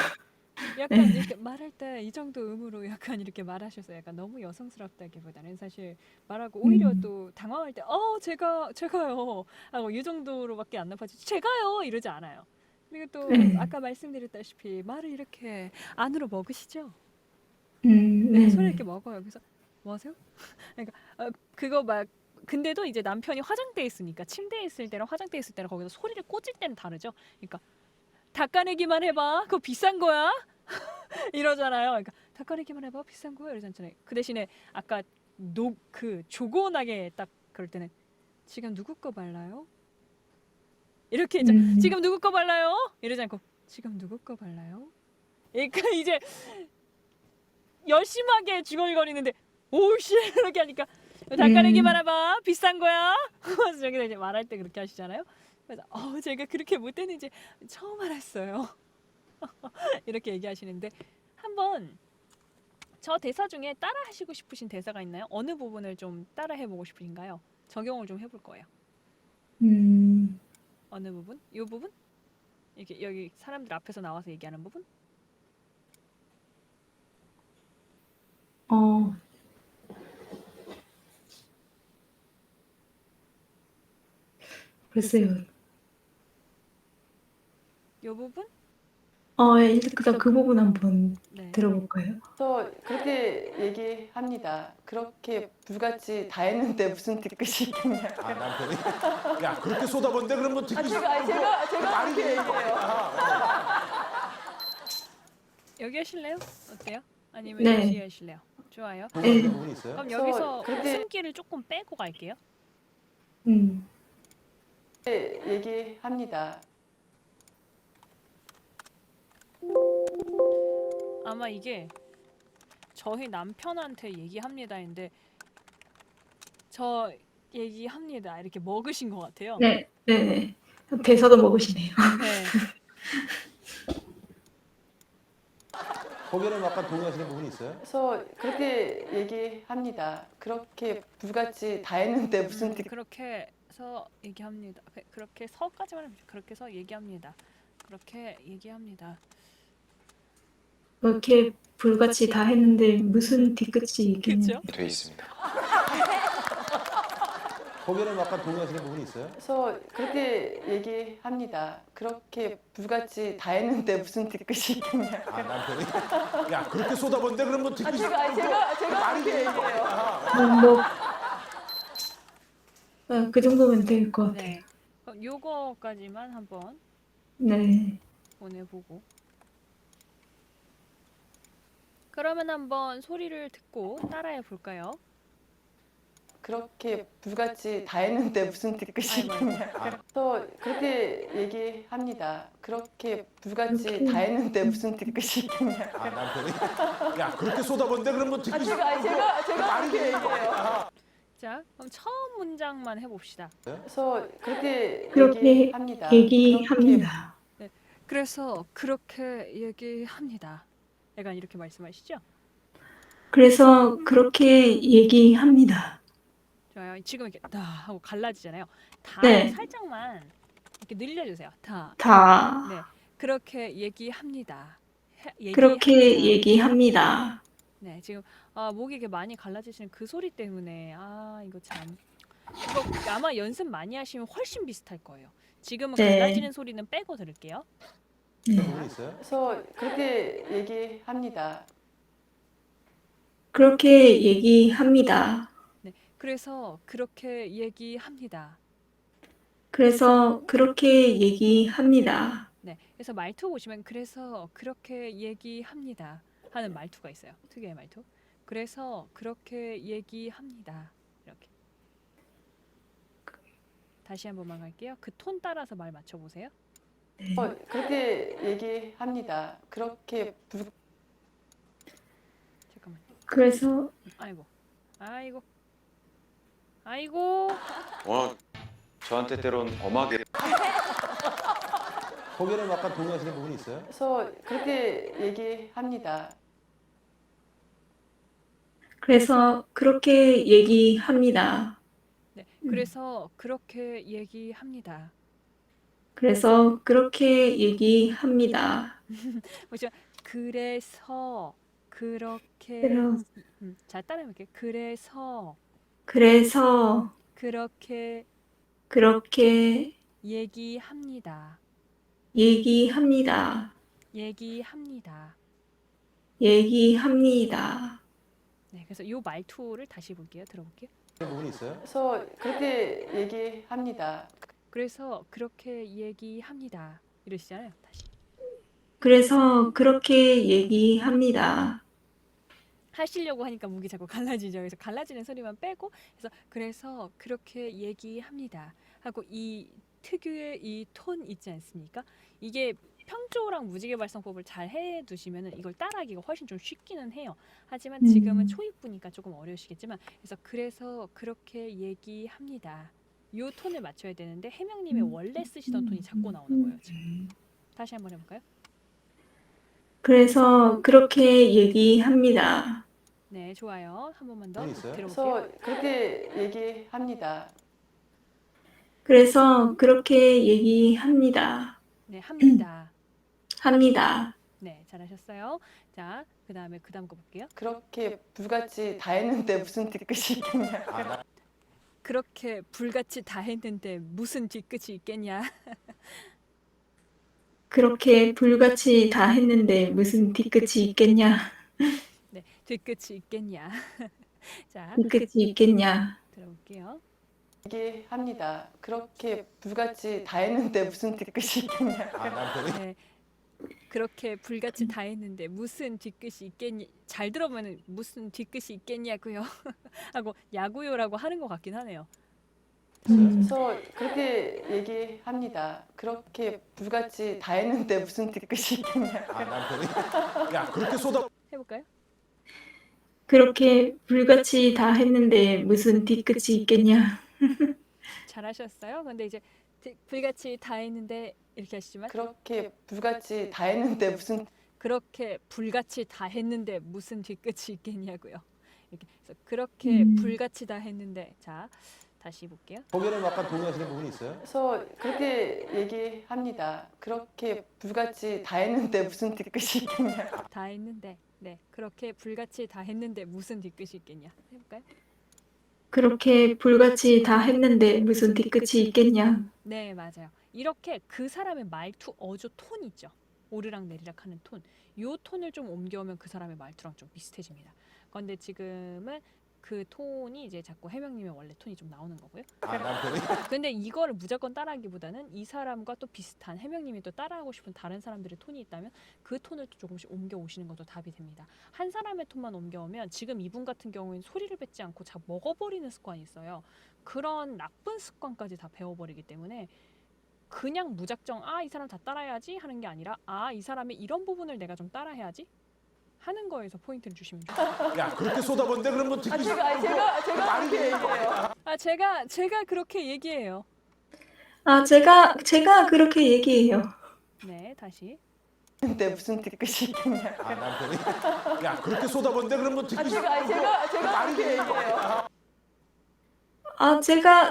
약간 이렇게 말할 때 이 정도 음으로 약간 이렇게 말하셔서 약간 너무 여성스럽다기보다는 사실 말하고 오히려 또 당황할 때 제가요 하고 이 정도로밖에 안 나빠지지 제가요 이러지 않아요. 그리고 또 아까 말씀드렸다시피 말을 이렇게 안으로 먹으시죠? 네, 소리 이렇게 먹어요. 그래서 뭐 하세요? 그러니까 그거 막 근데도 이제 남편이 화장대에 있으니까 침대에 있을 때랑 화장대에 있을 때랑 거기서 소리를 꽂을 때는 다르죠. 그러니까 닦아내기만 해봐. 그거 비싼 거야. 이러잖아요. 그러니까 닦아내기만 해봐. 비싼 거야. 이러잖아요. 그 대신에 아까 그 조곤하게 딱 그럴 때는 지금 누구 거 발라요? 이렇게 했죠. 지금 누구 거 발라요? 이러지 않고 지금 누구 거 발라요? 그러니까 이제 열심하게 중얼거리는데 오우씨 이렇게 하니까 닦아내기만 해봐. 비싼 거야. 그래서 저기서 이제 말할 때 그렇게 하시잖아요. 그래서 제가 그렇게 못했는지 처음 알았어요. 이렇게 얘기하시는데 한번 저 대사 중에 따라 하시고 싶으신 대사가 있나요? 어느 부분을 좀 따라 해보고 싶으신가요? 적용을 좀 해볼 거예요. 어느 부분? 이 부분? 이렇게 여기 사람들 앞에서 나와서 얘기하는 부분? 글쎄요. 이 부분? 일단 그 부분 한번 네. 들어볼까요? 저 그렇게 얘기합니다. 그렇게 불같이 다 했는데 무슨 뒤끝이 있겠냐. 아, 남편이? 야, 그렇게 쏟아본데 그럼 뭐 듣기 제가 그렇게 얘기해요. 여기 하실래요? 어때요? 아니면 네. 여기 하실래요? 좋아요. 동의하는 부분이 있어요? 그럼 저 여기서 그렇게- 웃음기를 조금 빼고 갈게요. 얘기합니다. 아마 이게 저희 남편한테 얘기합니다인데 저 얘기합니다 이렇게 먹으신 것 같아요. 네. 대사도 먹으시네요. 네. 거기는 약간 동의하시는 부분이 있어요? 그래서 그렇게 얘기합니다. 그렇게 불같이 다 했는데 무슨 뒤 그렇게 해서 얘기합니다. 그렇게 서까지만 하면 그렇게 해서 얘기합니다. 그렇게 얘기합니다. 그렇게 불같이 다 했는데 무슨 뒤끝이 있겠냐. 그렇죠? 돼 있습니다. 거기는 약간 동의하시는 부분이 있어요? 그래서 그렇게 얘기합니다. 그렇게 불같이 다 했는데 무슨 뒤끝이 있겠냐. 아, 남편이? 야, 그렇게 쏟아본데 그럼 뭐 듣기 제가 그렇게 얘기해요. 그 정도면 될 것 같아요. 네. 그럼 요거까지만 한번 네. 보내보고. 그러면 한번 소리를 듣고 따라해 볼까요? 그렇게 불같이 다 했는데 무슨 뒤끝이 있겠냐. 그래서 그렇게 얘기합니다. 그렇게 불같이 다 했는데 무슨 뒤끝이 있겠냐. 아, 남편이? 야, 그렇게 쏟아본데 그럼 뭐 듣기 제가 그렇게 얘기해요. 자, 그럼 처음 문장만 해봅시다. 그래서 그렇게 그렇게 얘기합니다. 얘기합니다. 그래서 그렇게 얘기합니다. 약간 이렇게 말씀하시죠? 그래서 그렇게 얘기합니다. 좋아요. 지금 이렇게 다 하고 갈라지잖아요. 다 네. 살짝만 이렇게 늘려주세요. 다. 다 네. 그렇게 얘기합니다. 그렇게 얘기합니다. 네, 지금 목이 이렇게 많이 갈라지시는 그 소리 때문에 이거 참 이거 아마 연습 많이 하시면 훨씬 비슷할 거예요. 지금은 네. 갈라지는 소리는 빼고 들을게요. 부분이 있어요? 그래서 그렇게 얘기합니다. 그렇게 얘기합니다. 네, 그래서 그렇게 얘기합니다. 그래서 그렇게 얘기합니다. 네, 그래서 말투 보시면 그래서 그렇게 얘기합니다 하는 말투가 있어요. 특유의 말투. 그래서 그렇게 얘기합니다. 이렇게. 다시 한 번만 갈게요. 그 톤 따라서 말 맞춰 보세요. 그렇게 얘기합니다. 그렇게 잠깐만. 그래서 아이고. 와, 저한테 때론 엄하게 거기는 약간 동의하시는 부분이 있어요? 그래서 그렇게 얘기합니다. 그래서 그렇게 얘기합니다. 네, 그래서 그렇게 얘기합니다. 그래서 그렇게 얘기합니다. 보시면 그래서 그렇게 자 따라해볼게요. 그래서 그렇게 얘기합니다. 얘기합니다. 네, 그래서 이 말투를 다시 볼게요. 들어볼게요. 부분이 있어요? 그래서 그렇게 얘기합니다. 그래서 그렇게 얘기합니다. 이러시잖아요. 다시. 그래서 그렇게 얘기합니다. 하시려고 하니까 목이 자꾸 갈라지죠. 그래서 갈라지는 소리만 빼고 그래서 그렇게 얘기합니다. 하고 이 특유의 이 톤 있지 않습니까? 이게 평조랑 무지개 발성법을 잘 해두시면은 이걸 따라하기가 훨씬 좀 쉽기는 해요. 하지만 지금은 초입부니까 조금 어려우시겠지만 그래서 그렇게 얘기합니다. 요 톤을 맞춰야 되는데 해명님의 원래 쓰시던 톤이 자꾸 나오는 거예요. 지금. 다시 한번 해볼까요? 그래서 그렇게 얘기합니다. 네, 좋아요. 한 번만 더 부분이 있어요? 들어볼게요. 그래서 그렇게 얘기합니다. 그래서 그렇게 얘기합니다. 네, 합니다. 합니다. 네, 잘하셨어요. 자, 그 다음에 그 다음 거 볼게요. 그렇게 불같이 다 했는데 무슨 뒤끝이 있겠냐. 그렇게 불같이 다 했는데 무슨 뒤끝이 있겠냐. 그렇게 불같이 다 했는데 무슨 뒤끝이 있겠냐. 네, 뒤끝이 있겠냐. 자, 뒤끝이 있겠냐. 들어볼게요. 얘기합니다. 그렇게 불같이 다 했는데 무슨 뒤끝이 있겠냐. 네, 그렇게 불같이 다 했는데 무슨 뒤끝이 있겠니? 잘 들어보면 무슨 뒤끝이 있겠냐고요. 하고 야구요라고 하는 것 같긴 하네요. 그래서 그렇게 얘기합니다. 그렇게 불같이 다 했는데 무슨 뒤끝이 있겠냐. 남편이 야 그렇게 쏟아 해볼까요? 그렇게 불같이 다 했는데 무슨 뒤끝이 있겠냐. 잘하셨어요. 근데 이제 불같이 다 했는데 이렇게 하시지만 그렇게 불같이 다 했는데 무슨 그렇게 불같이 다 했는데 무슨 뒤끝이 있겠냐고요. 이렇게 그래서 그렇게 불같이 다 했는데 자 다시 볼게요. 거기에는 약간 동의하시는 부분이 있어요? 그래서 그렇게 얘기합니다. 그렇게 불같이 다 했는데 무슨 뒤끝이 있겠냐. 다 했는데 네 그렇게 불같이 다 했는데 무슨 뒤끝이 있겠냐 해볼까요? 그렇게 불같이 다 했는데 무슨 뒤끝이 있겠냐. 네 맞아요. 이렇게 그 사람의 말투 어조 톤 있죠. 오르락 내리락 하는 톤. 요 톤을 좀 옮겨오면 그 사람의 말투랑 좀 비슷해집니다. 그런데 지금은 그 톤이 이제 자꾸 해명님의 원래 톤이 좀 나오는 거고요. 남편이 근데 이거를 무조건 따라하기보다는 이 사람과 또 비슷한 해명님이 또 따라하고 싶은 다른 사람들의 톤이 있다면 그 톤을 또 조금씩 옮겨 오시는 것도 답이 됩니다. 한 사람의 톤만 옮겨오면 지금 이분 같은 경우에는 소리를 뱉지 않고 자꾸 먹어버리는 습관이 있어요. 그런 나쁜 습관까지 다 배워버리기 때문에 그냥 무작정 이 사람 다 따라해야지 하는 게 아니라 이 사람의 이런 부분을 내가 좀 따라해야지 하는 거에서 포인트를 주시면 좋아요. 야 그렇게 쏟아본데 그럼 뭐 듣기 제가 그렇게 얘기해요. 제가 그렇게 얘기해요. 제가 그렇게 얘기해요. 네, 다시. 근데 무슨 뒤끝이 있겠냐. 남편이 야 그렇게 쏟아본데 그럼 뭐 듣기 제가 그렇게 얘기해요.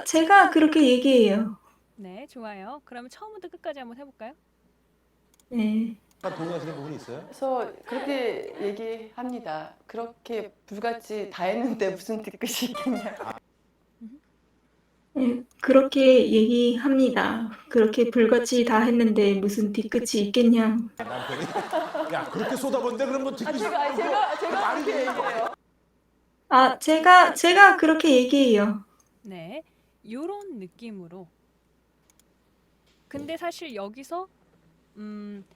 제가 그렇게 얘기해요. 네, 좋아요. 그러면 처음부터 끝까지 한번 해볼까요? 네. 약간 동의하시는 부분이 있어요? 그래서 그렇게 얘기합니다. 그렇게 불같이 다 했는데 무슨 뒤끝이 있겠냐. 네, 그렇게 얘기합니다. 그렇게 불같이 다 했는데 무슨 뒤끝이 있겠냐. 남편이 야 그렇게 쏟아본데 그럼 뭐 듣기 제가 그렇게 얘기해요. 제가 그렇게 얘기해요. 네, 요런 느낌으로. 근데 사실 여기서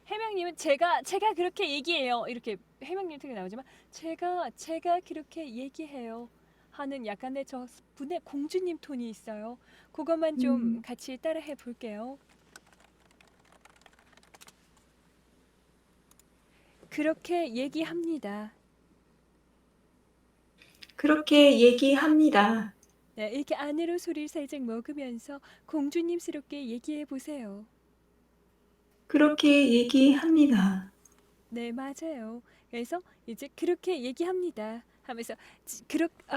해명님은 제가 그렇게 얘기해요. 이렇게 해명님 특히 나오지만 제가 그렇게 얘기해요. 하는 약간의 저 분의 공주님 톤이 있어요. 그것만 좀 같이 따라해 볼게요. 그렇게 얘기합니다. 그렇게 얘기합니다. 네, 이렇게 안으로 소리를 살짝 먹으면서 공주님스럽게 얘기해 보세요. 그렇게 얘기합니다. 네, 맞아요. 그래서 이제 그렇게 얘기합니다. 하면서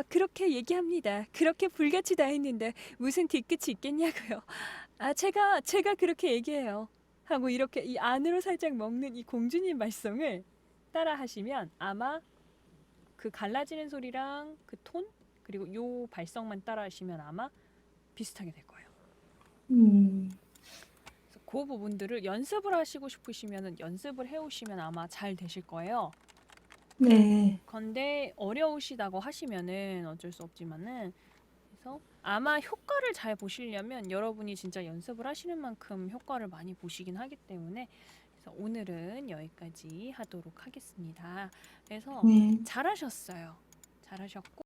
그렇게 얘기합니다. 그렇게 불같이 다 했는데 무슨 뒤끝이 있겠냐고요. 제가 그렇게 얘기해요. 하고 이렇게 이 안으로 살짝 먹는 이 공주님 말썽을 따라 하시면 아마 그 갈라지는 소리랑 그 톤 그리고 요 발성만 따라 하시면 아마 비슷하게 될 거예요. 그래서 그 부분들을 연습을 하시고 싶으시면은 연습을 해오시면 아마 잘 되실 거예요. 네. 근데 어려우시다고 하시면은 어쩔 수 없지만은 그래서 아마 효과를 잘 보시려면 여러분이 진짜 연습을 하시는 만큼 효과를 많이 보시긴 하기 때문에 그래서 오늘은 여기까지 하도록 하겠습니다. 그래서 네. 잘하셨어요. 잘하셨고